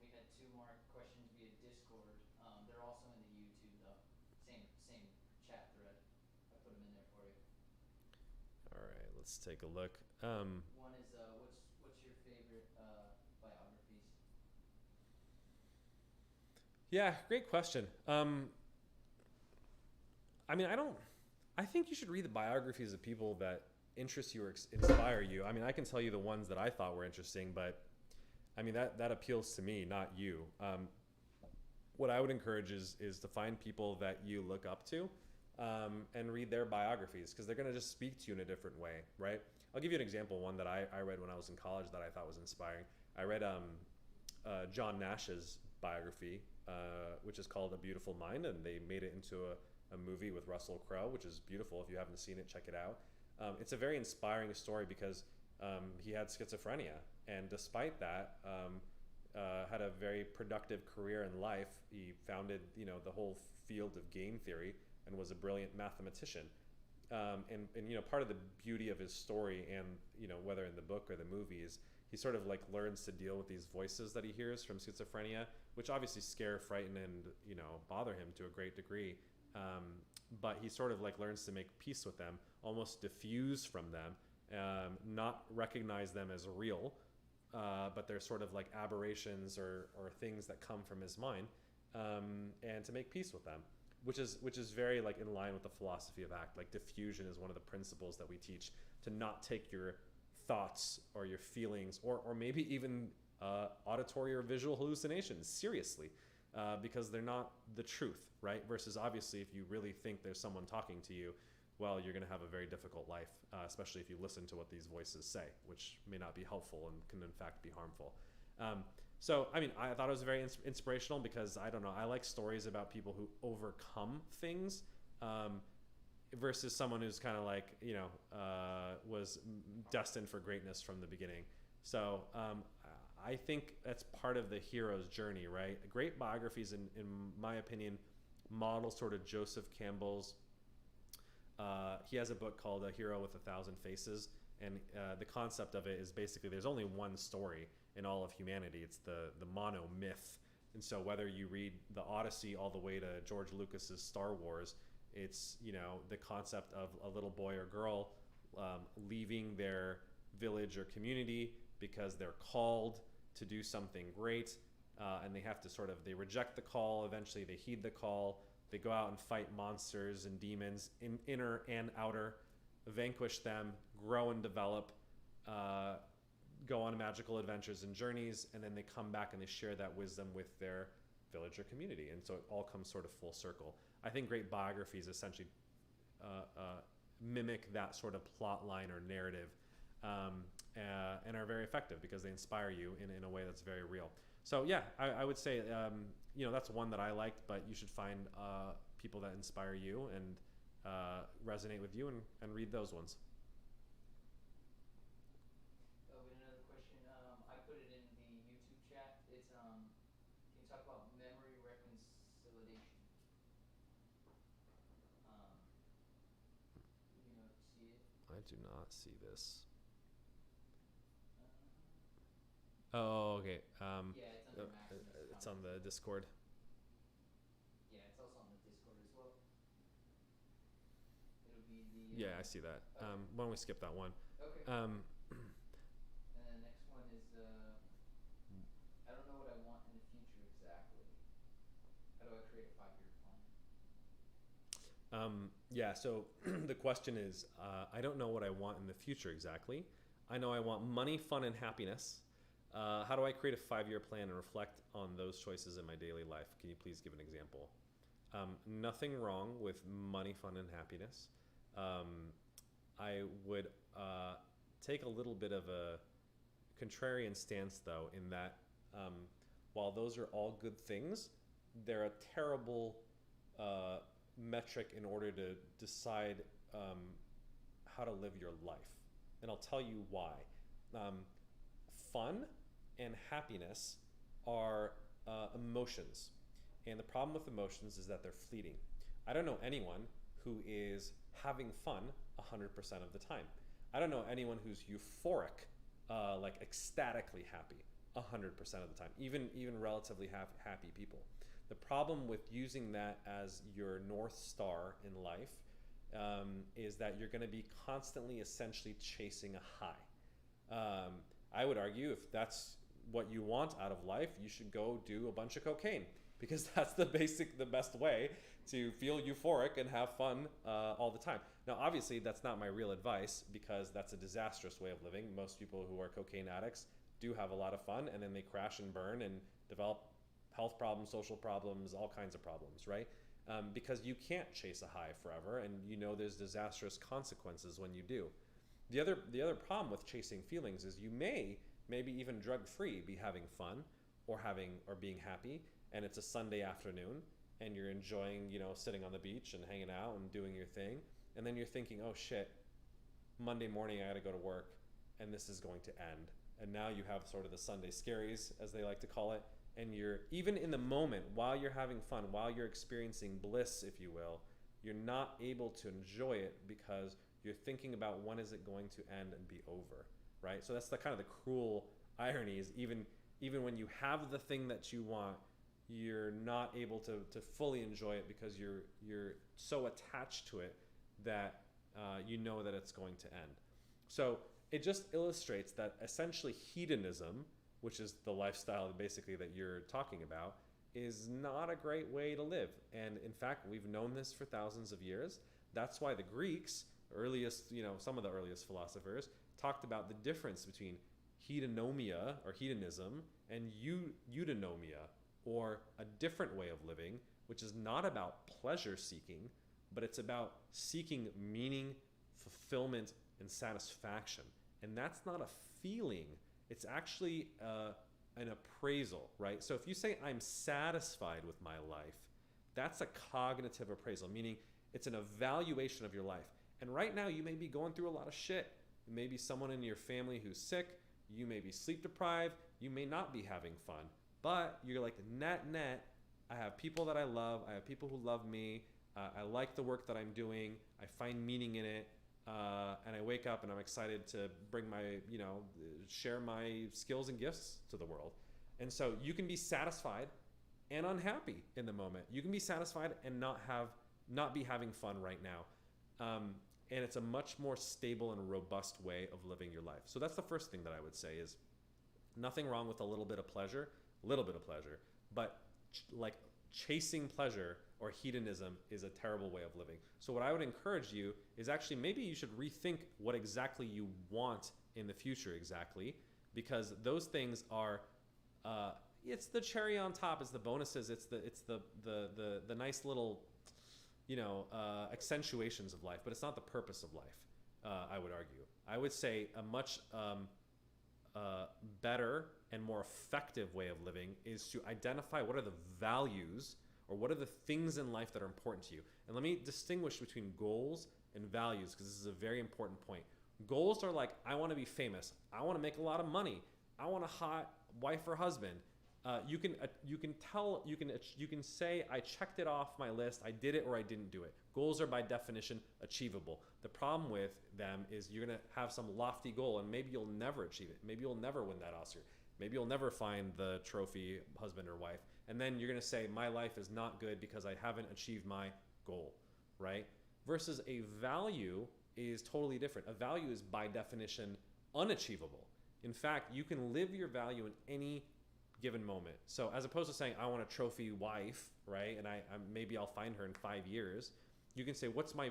C: we had two more questions via Discord. They're also in the YouTube though. Same chat thread. I put them in there for you.
A: All right, let's take a look.
C: One is what's your favorite biographies?
A: Yeah, great question. I mean, I think you should read the biographies of people that interest you or inspire you. I mean, I can tell you the ones that I thought were interesting, but I mean, that appeals to me, not you. What I would encourage is to find people that you look up to, and read their biographies, because they're going to just speak to you in a different way, right? I'll give you an example, one that I read when I was in college that I thought was inspiring. I read John Nash's biography, which is called A Beautiful Mind, and they made it into a movie with Russell Crowe, which is beautiful. If you haven't seen it, check it out. It's a very inspiring story because he had schizophrenia, and despite that, had a very productive career in life. He founded, the whole field of game theory and was a brilliant mathematician. And part of the beauty of his story, and whether in the book or the movie, is he sort of like learns to deal with these voices that he hears from schizophrenia, which obviously scare, frighten, and bother him to a great degree. But he sort of like learns to make peace with them, almost diffuse from them, not recognize them as real, but they're sort of like aberrations or things that come from his mind, and to make peace with them, which is very like in line with the philosophy of ACT. Like diffusion is one of the principles that we teach, to not take your thoughts or your feelings or maybe even auditory or visual hallucinations seriously, because they're not the truth, right? Versus obviously, if you really think there's someone talking to you, well, you're going to have a very difficult life, especially if you listen to what these voices say, which may not be helpful and can in fact be harmful. So, I mean, I thought it was very inspirational because, I don't know, I like stories about people who overcome things, versus someone who's kind of like, was destined for greatness from the beginning. So I think that's part of the hero's journey, right? Great biographies, in my opinion, model sort of Joseph Campbell's. He has a book called A Hero with 1,000 Faces, and the concept of it is basically there's only one story in all of humanity. It's the mono myth. And so whether you read the Odyssey all the way to George Lucas's Star Wars, it's the concept of a little boy or girl leaving their village or community because they're called to do something great, and they have to they reject the call. Eventually they heed the call. They go out and fight monsters and demons, inner and outer, vanquish them, grow and develop, go on magical adventures and journeys, and then they come back and they share that wisdom with their village or community. And so it all comes sort of full circle. I think great biographies essentially mimic that sort of plot line or narrative, and are very effective because they inspire you in a way that's very real. So yeah, I would say that's one that I liked, but you should find people that inspire you and resonate with you, and read those ones.
C: We had another question. I put it in the YouTube chat. It's can you talk about memory reconciliation? See it?
A: I do not see this. Oh, okay.
C: Yeah, it's under Maximus.
A: It's on the Discord.
C: Yeah, it's also on the Discord as well. It'll be the.
A: Yeah, I see that.
C: Okay.
A: Why don't we skip that one?
C: Okay. And the next one is I don't know what I want in the future exactly. How do I create a 5-year plan?
A: Yeah, so the question is, I don't know what I want in the future exactly. I know I want money, fun, and happiness. How do I create a 5-year plan and reflect on those choices in my daily life? Can you please give an example? Nothing wrong with money, fun, and happiness. I would take a little bit of a contrarian stance, though, in that while those are all good things, they're a terrible metric in order to decide how to live your life. And I'll tell you why. fun and happiness are emotions. And the problem with emotions is that they're fleeting. I don't know anyone who is having fun 100% of the time. I don't know anyone who's euphoric, like ecstatically happy 100% of the time, even relatively happy people. The problem with using that as your North Star in life is that you're going to be constantly essentially chasing a high. I would argue if that's what you want out of life, you should go do a bunch of cocaine, because that's the best way to feel euphoric and have fun all the time. Now, obviously, that's not my real advice, because that's a disastrous way of living. Most people who are cocaine addicts do have a lot of fun, and then they crash and burn and develop health problems, social problems, all kinds of problems, right? Because you can't chase a high forever, and you know there's disastrous consequences when you do. The other problem with chasing feelings is you maybe even drug-free be having fun or being happy, and it's a Sunday afternoon and you're enjoying, sitting on the beach and hanging out and doing your thing, and then you're thinking, oh shit, Monday morning I gotta go to work and this is going to end. And now you have sort of the Sunday scaries, as they like to call it, and you're, even in the moment, while you're having fun, while you're experiencing bliss, if you will, you're not able to enjoy it because you're thinking about when is it going to end and be over, right? So that's the kind of the cruel irony, is even when you have the thing that you want, you're not able to fully enjoy it because you're so attached to it that you know that it's going to end. So it just illustrates that essentially hedonism, which is the lifestyle basically that you're talking about, is not a great way to live. And in fact, we've known this for thousands of years. That's why the Greeks, some of the earliest philosophers, talked about the difference between hedonomia or hedonism and eudaimonia, or a different way of living, which is not about pleasure seeking, but it's about seeking meaning, fulfillment, and satisfaction. And that's not a feeling, it's actually an appraisal, right? So if you say, I'm satisfied with my life, that's a cognitive appraisal, meaning it's an evaluation of your life. And right now you may be going through a lot of shit. Maybe someone in your family who's sick, you may be sleep deprived, you may not be having fun, but you're like, net, I have people that I love, I have people who love me, I like the work that I'm doing, I find meaning in it, and I wake up and I'm excited to bring share my skills and gifts to the world. And so you can be satisfied and unhappy in the moment. You can be satisfied and not be having fun right now. And it's a much more stable and robust way of living your life. So that's the first thing that I would say is nothing wrong with a little bit of pleasure, but like chasing pleasure or hedonism is a terrible way of living. So what I would encourage you is actually maybe you should rethink what exactly you want in the future exactly, because those things are it's the cherry on top, it's the bonuses, it's the nice little accentuations of life, but it's not the purpose of life. I would argue. I would say a much better and more effective way of living is to identify what are the values or what are the things in life that are important to you. And let me distinguish between goals and values, because this is a very important point. Goals are like, I want to be famous, I want to make a lot of money, I want a hot wife or husband. You can say, I checked it off my list, I did it or I didn't do it. Goals are by definition achievable. The problem with them is you're going to have some lofty goal and maybe you'll never achieve it. Maybe you'll never win that Oscar. Maybe you'll never find the trophy husband or wife. And then you're going to say, my life is not good because I haven't achieved my goal, right? Versus a value is totally different. A value is by definition unachievable. In fact, you can live your value in any given moment. So as opposed to saying, I want a trophy wife, right? And maybe I'll find her in 5 years. You can say, what's my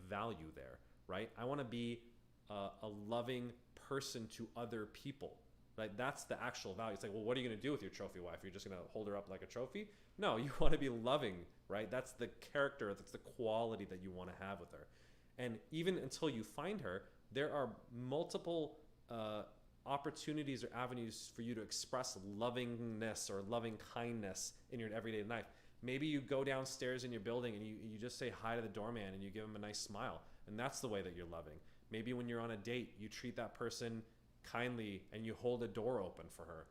A: value there, right? I want to be a loving person to other people. Right? That's the actual value. It's like, well, what are you going to do with your trophy wife? You're just going to hold her up like a trophy? No, you want to be loving, right? That's the character, that's the quality that you want to have with her. And even until you find her, there are multiple opportunities or avenues for you to express lovingness or loving kindness in your everyday life. Maybe you go downstairs in your building and you just say hi to the doorman and you give him a nice smile. And that's the way that you're loving. Maybe when you're on a date, you treat that person kindly and you hold a door open for her.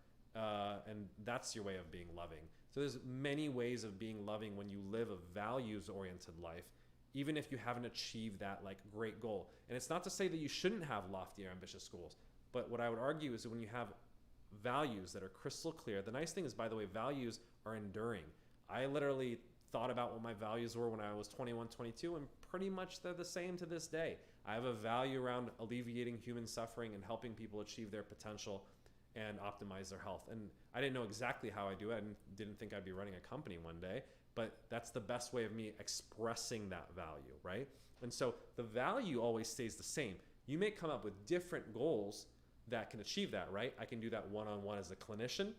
A: And that's your way of being loving. So there's many ways of being loving when you live a values-oriented life, even if you haven't achieved that like great goal. And it's not to say that you shouldn't have lofty or ambitious goals, but what I would argue is that when you have values that are crystal clear, the nice thing is, by the way, values are enduring. I literally thought about what my values were when I was 21, 22, and pretty much they're the same to this day. I have a value around alleviating human suffering and helping people achieve their potential and optimize their health. And I didn't know exactly how I do it. I didn't think I'd be running a company one day, but that's the best way of me expressing that value, right? And so the value always stays the same. You may come up with different goals that can achieve that, right? I can do that one-on-one as a clinician,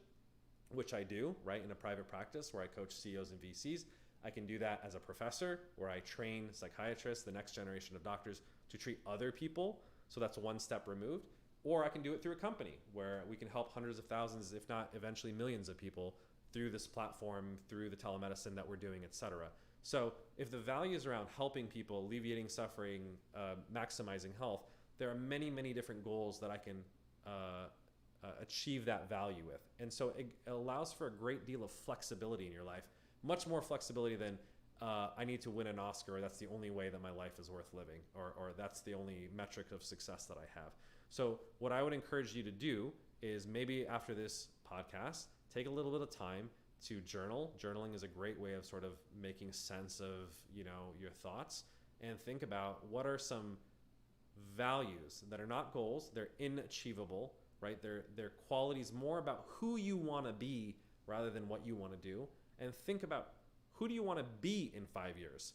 A: which I do, right, in a private practice where I coach CEOs and VCs. I can do that as a professor where I train psychiatrists, the next generation of doctors, to treat other people. So that's one step removed. Or I can do it through a company where we can help hundreds of thousands, if not eventually millions of people through this platform, through the telemedicine that we're doing, et cetera. So if the value is around helping people, alleviating suffering, maximizing health, there are many, many different goals that I can achieve that value with. And so it allows for a great deal of flexibility in your life, much more flexibility than I need to win an Oscar, or that's the only way that my life is worth living, or that's the only metric of success that I have. So what I would encourage you to do is maybe after this podcast, take a little bit of time to journal. Journaling is a great way of sort of making sense of, you know, your thoughts, and think about what are some values that are not goals, they're inachievable, right? They're qualities more about who you want to be rather than what you want to do. And think about who do you want to be in 5 years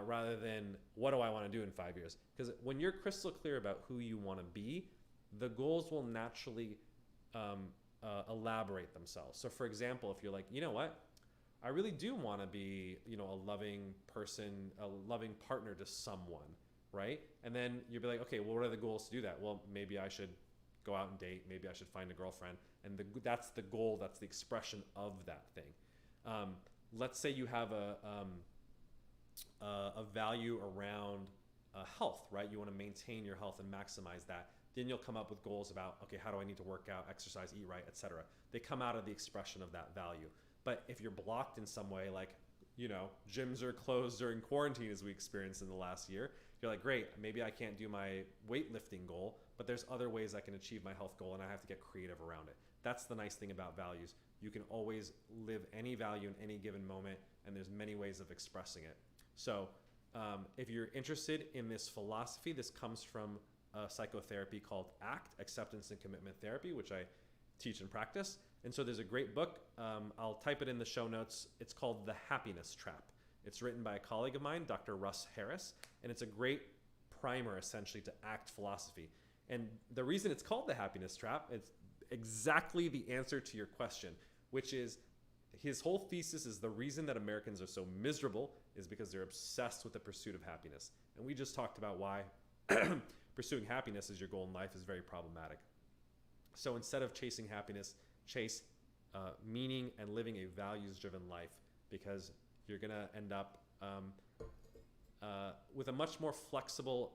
A: rather than what do I want to do in 5 years? Because when you're crystal clear about who you want to be, the goals will naturally elaborate themselves. So for example, if you're like, you know what, I really do want to be, you know, a loving person, a loving partner to someone, right? And then you'll be like, okay, well, what are the goals to do that? Well, maybe I should go out and date. Maybe I should find a girlfriend. And that's the goal. That's the expression of that thing. Let's say you have a value around health, right? You want to maintain your health and maximize that. Then you'll come up with goals about, okay, how do I need to work out, exercise, eat right, etc. They come out of the expression of that value. But if you're blocked in some way, like, you know, gyms are closed during quarantine as we experienced in the last year, you're like, great, maybe I can't do my weightlifting goal, but there's other ways I can achieve my health goal, and I have to get creative around it. That's the nice thing about values. You can always live any value in any given moment, and there's many ways of expressing it. So if you're interested in this philosophy, this comes from a psychotherapy called ACT, Acceptance and Commitment Therapy, which I teach and practice. And so there's a great book. I'll type it in the show notes. It's called The Happiness Trap. It's written by a colleague of mine, Dr. Russ Harris, and it's a great primer essentially to ACT philosophy. And the reason it's called The Happiness Trap, it's exactly the answer to your question, which is his whole thesis is the reason that Americans are so miserable is because they're obsessed with the pursuit of happiness. And we just talked about why pursuing happiness as your goal in life is very problematic. So instead of chasing happiness, chase meaning and living a values-driven life, because you're going to end up with a much more flexible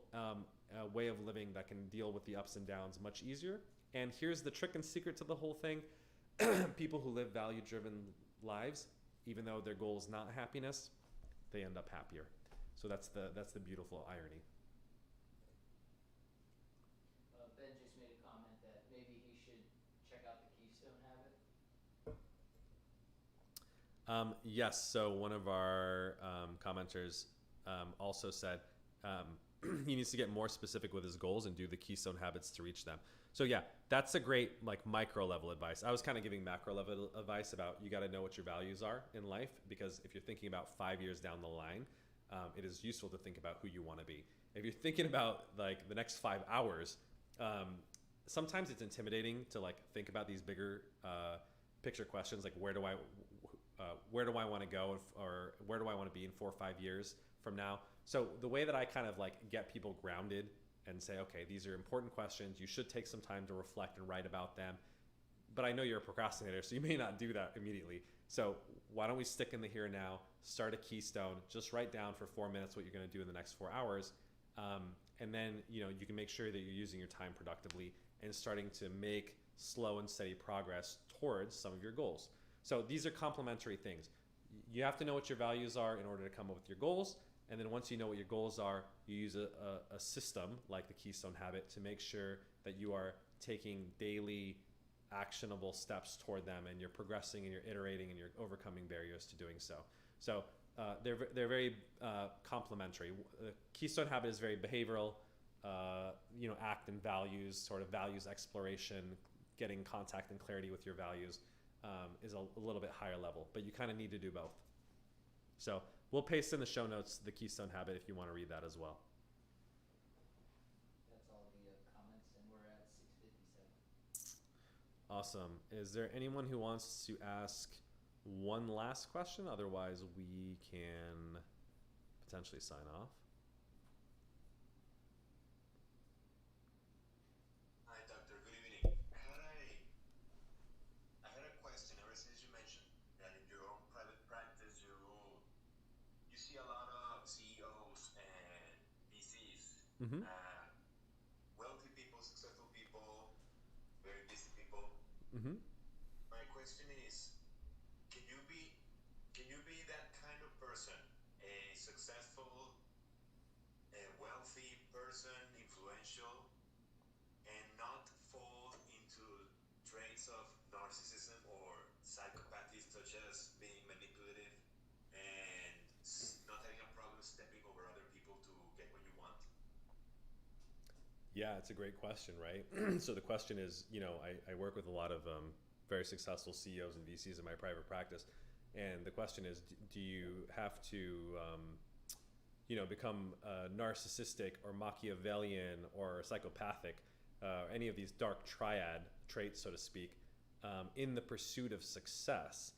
A: way of living that can deal with the ups and downs much easier. And here's the trick and secret to the whole thing. People who live value-driven lives, even though their goal is not happiness, they end up happier. So that's the beautiful irony.
C: Ben just made a comment that maybe he should check out the Keystone Habit.
A: Yes, so one of our commenters also said he needs to get more specific with his goals and do the Keystone Habits to reach them. So yeah, that's a great like micro level advice. I was kind of giving macro level advice about you got to know what your values are in life, because if you're thinking about 5 years down the line, it is useful to think about who you want to be. If you're thinking about like the next 5 hours, sometimes it's intimidating to like think about these bigger picture questions, like where do I want to go, or where do I want to be in 4 or 5 years from now? So the way that I kind of like get people grounded and say, okay, these are important questions. You should take some time to reflect and write about them. But I know you're a procrastinator, so you may not do that immediately. So why don't we stick in the here and now, start a keystone, just write down for 4 minutes what you're going to do in the next 4 hours. And then, you know, you can make sure that you're using your time productively. and starting to make slow and steady progress towards some of your goals. So these are complementary things. You have to know what your values are in order to come up with your goals. And then once you know what your goals are, you use a system like the Keystone Habit to make sure that you are taking daily actionable steps toward them, and you're progressing and you're iterating and you're overcoming barriers to doing so. So they're very complementary. The Keystone Habit is very behavioral, act and values, sort of values exploration, getting contact and clarity with your values is a little bit higher level, but you kind of need to do both. So we'll paste in the show notes the Keystone Habit if you want to read that as well.
C: That's all the comments, and we're at 6:57.
A: Awesome. Is there anyone who wants to ask one last question? Otherwise, we can potentially sign off.
D: Hi, Doctor. Good evening. I had a question. Ever since you mentioned that in your own private practice, you see a lot of CEOs and VCs,
A: Mm-hmm.
D: wealthy people, successful people, very busy people.
A: Mm-hmm.
D: My question is, can you be that kind of person, a successful, a wealthy person, influential, and not fall into traits of narcissism or psychopathy, such as being manipulative and not having a problem stepping over other people to get what you want?
A: Yeah, it's a great question, right? So the question is, I work with a lot of very successful CEOs and VCs in my private practice. And the question is, do you have to, become narcissistic or Machiavellian or psychopathic, any of these dark triad traits, so to speak, in the pursuit of success?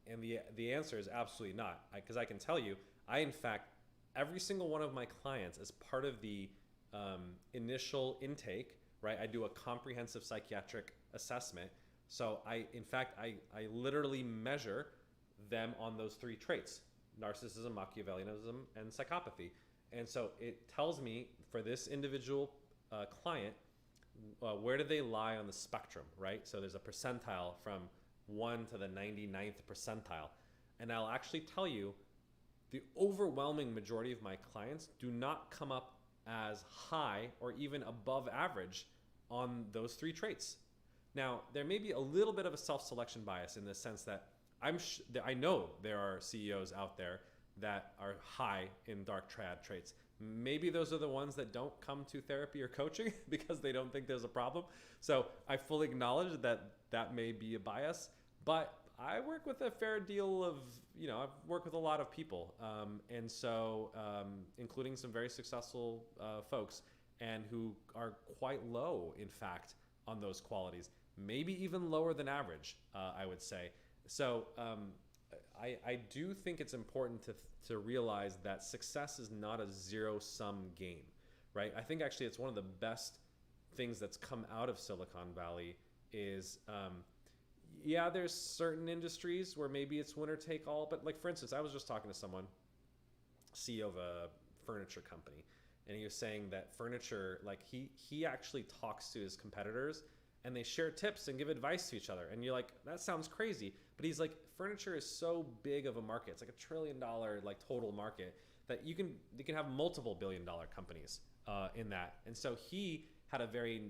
A: And the answer is absolutely not. Because I can tell you, in fact, every single one of my clients, as part of the initial intake, right? I do a comprehensive psychiatric assessment. So I literally measure them on those three traits: narcissism, Machiavellianism, and psychopathy. And so it tells me for this individual client, where do they lie on the spectrum, right? So there's a percentile from 1 to the 99th percentile. And I'll actually tell you, the overwhelming majority of my clients do not come up as high or even above average on those three traits. Now, there may be a little bit of a self-selection bias in the sense that I know there are CEOs out there that are high in dark triad traits. Maybe those are the ones that don't come to therapy or coaching because they don't think there's a problem. So I fully acknowledge that may be a bias, but I work with a fair deal of, I've worked with a lot of people, and so including some very successful folks, and who are quite low, in fact, on those qualities, maybe even lower than average, I would say. So I do think it's important to realize that success is not a zero-sum game, right? I think actually it's one of the best things that's come out of Silicon Valley is, there's certain industries where maybe it's winner take all, but like, for instance, I was just talking to someone, CEO of a furniture company, and he was saying that furniture, like he actually talks to his competitors and they share tips and give advice to each other. And you're like, that sounds crazy. But he's like, furniture is so big of a market. It's like $1 trillion like total market that you can have multiple billion-dollar companies in that. And so he had a very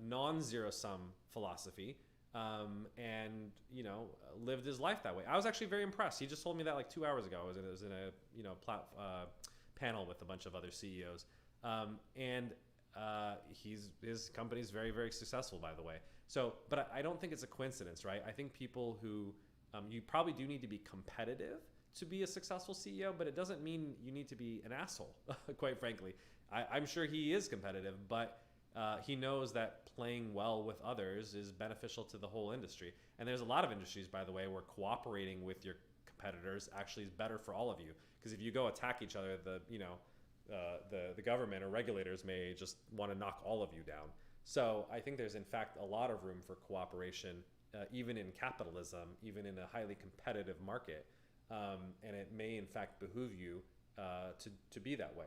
A: non-zero sum philosophy, and lived his life that way. I was actually very impressed. He just told me that like 2 hours ago. I was in a panel with a bunch of other CEOs, and his company is very, very successful, by the way. So, but I don't think it's a coincidence, right? I think people who you probably do need to be competitive to be a successful CEO, but it doesn't mean you need to be an asshole, quite frankly. I'm sure he is competitive, but he knows that playing well with others is beneficial to the whole industry. And there's a lot of industries, by the way, where cooperating with your competitors actually is better for all of you. Because if you go attack each other, the government or regulators may just want to knock all of you down. So I think there's in fact a lot of room for cooperation, even in capitalism, even in a highly competitive market. And it may in fact behoove you to be that way.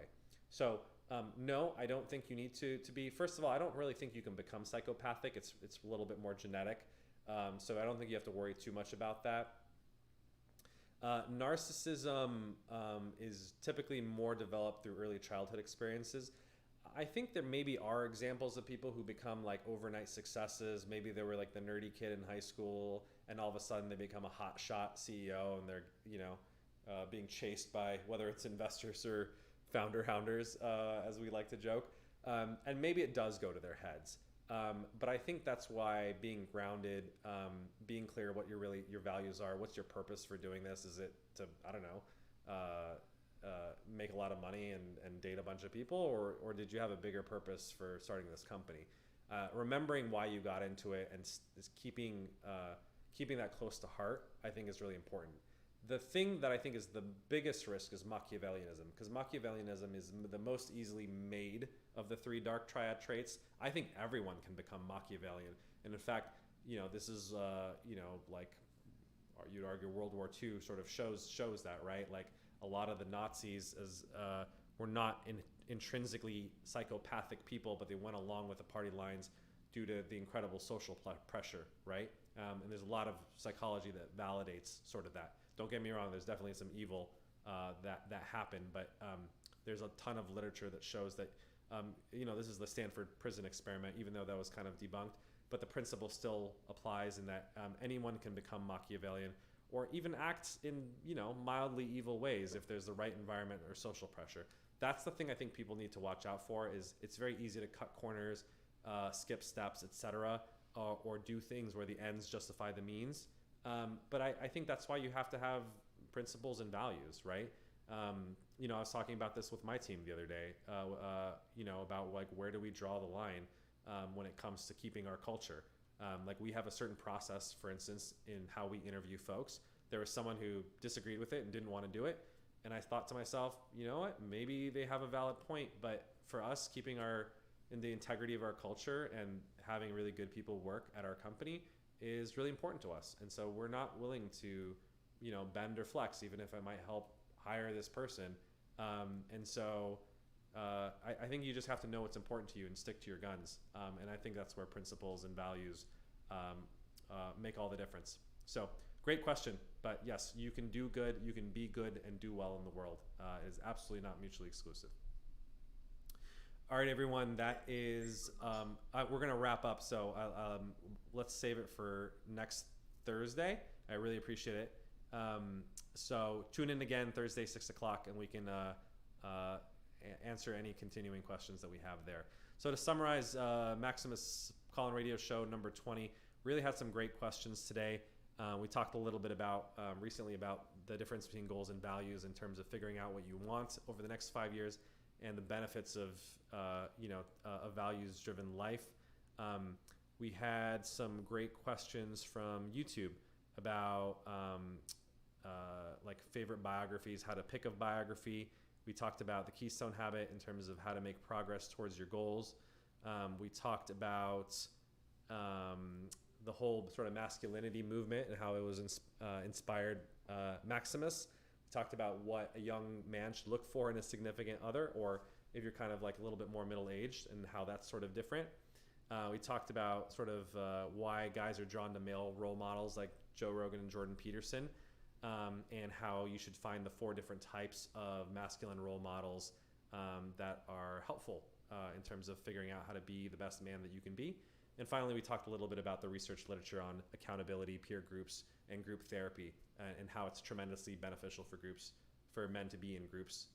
A: So No, I don't think you need to be. First of all, I don't really think you can become psychopathic. It's a little bit more genetic, so I don't think you have to worry too much about that. Narcissism is typically more developed through early childhood experiences. I think there maybe are examples of people who become like overnight successes. Maybe they were like the nerdy kid in high school, and all of a sudden they become a hotshot CEO, and they're being chased by whether it's investors or founder hounders, as we like to joke. And maybe it does go to their heads. But I think that's why being grounded, being clear what your values are, what's your purpose for doing this? Is it to, I don't know, make a lot of money and date a bunch of people, or did you have a bigger purpose for starting this company? Remembering why you got into it and is keeping that close to heart, I think is really important. The thing that I think is the biggest risk is Machiavellianism, because Machiavellianism is the most easily made of the three dark triad traits. I think everyone can become Machiavellian, and in fact, this is like you'd argue World War II sort of shows that, right? Like a lot of the Nazis were not intrinsically psychopathic people, but they went along with the party lines due to the incredible social pressure, right? And there's a lot of psychology that validates sort of that. Don't get me wrong, there's definitely some evil that happened, but there's a ton of literature that shows that, this is the Stanford prison experiment, even though that was kind of debunked, but the principle still applies in that anyone can become Machiavellian or even act in, mildly evil ways if there's the right environment or social pressure. That's the thing I think people need to watch out for. Is it's very easy to cut corners, skip steps, etc., or do things where the ends justify the means. But I think that's why you have to have principles and values, right? I was talking about this with my team the other day, about like where do we draw the line when it comes to keeping our culture. Like we have a certain process, for instance, in how we interview folks. There was someone who disagreed with it and didn't want to do it. And I thought to myself, you know what, maybe they have a valid point, but for us, keeping in the integrity of our culture and having really good people work at our company is really important to us. And so we're not willing to, bend or flex, even if it might help hire this person. And so I think you just have to know what's important to you and stick to your guns. And I think that's where principles and values make all the difference. So great question. But yes, you can do good, you can be good and do well in the world. It is absolutely not mutually exclusive. All right, everyone, that is, we're going to wrap up. So let's save it for next Thursday. I really appreciate it. So tune in again Thursday, 6 o'clock, and we can answer any continuing questions that we have there. So to summarize, Maximus Call-In Radio Show number 20 really had some great questions today. We talked a little bit about recently about the difference between goals and values in terms of figuring out what you want over the next 5 years and the benefits of a values-driven life. We had some great questions from YouTube about like favorite biographies, how to pick a biography. We talked about the Keystone Habit in terms of how to make progress towards your goals. We talked about the whole sort of masculinity movement and how it was inspired Maximus. We talked about what a young man should look for in a significant other, or if you're kind of like a little bit more middle-aged, and how that's sort of different. We talked about sort of why guys are drawn to male role models like Joe Rogan and Jordan Peterson, and how you should find the 4 different types of masculine role models that are helpful in terms of figuring out how to be the best man that you can be. And finally, we talked a little bit about the research literature on accountability, peer groups, and group therapy, and how it's tremendously beneficial for men to be in groups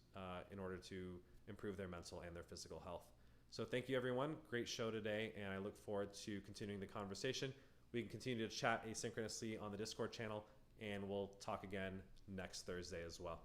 A: in order to improve their mental and their physical health. So thank you, everyone. Great show today, and I look forward to continuing the conversation. We can continue to chat asynchronously on the Discord channel, and we'll talk again next Thursday as well.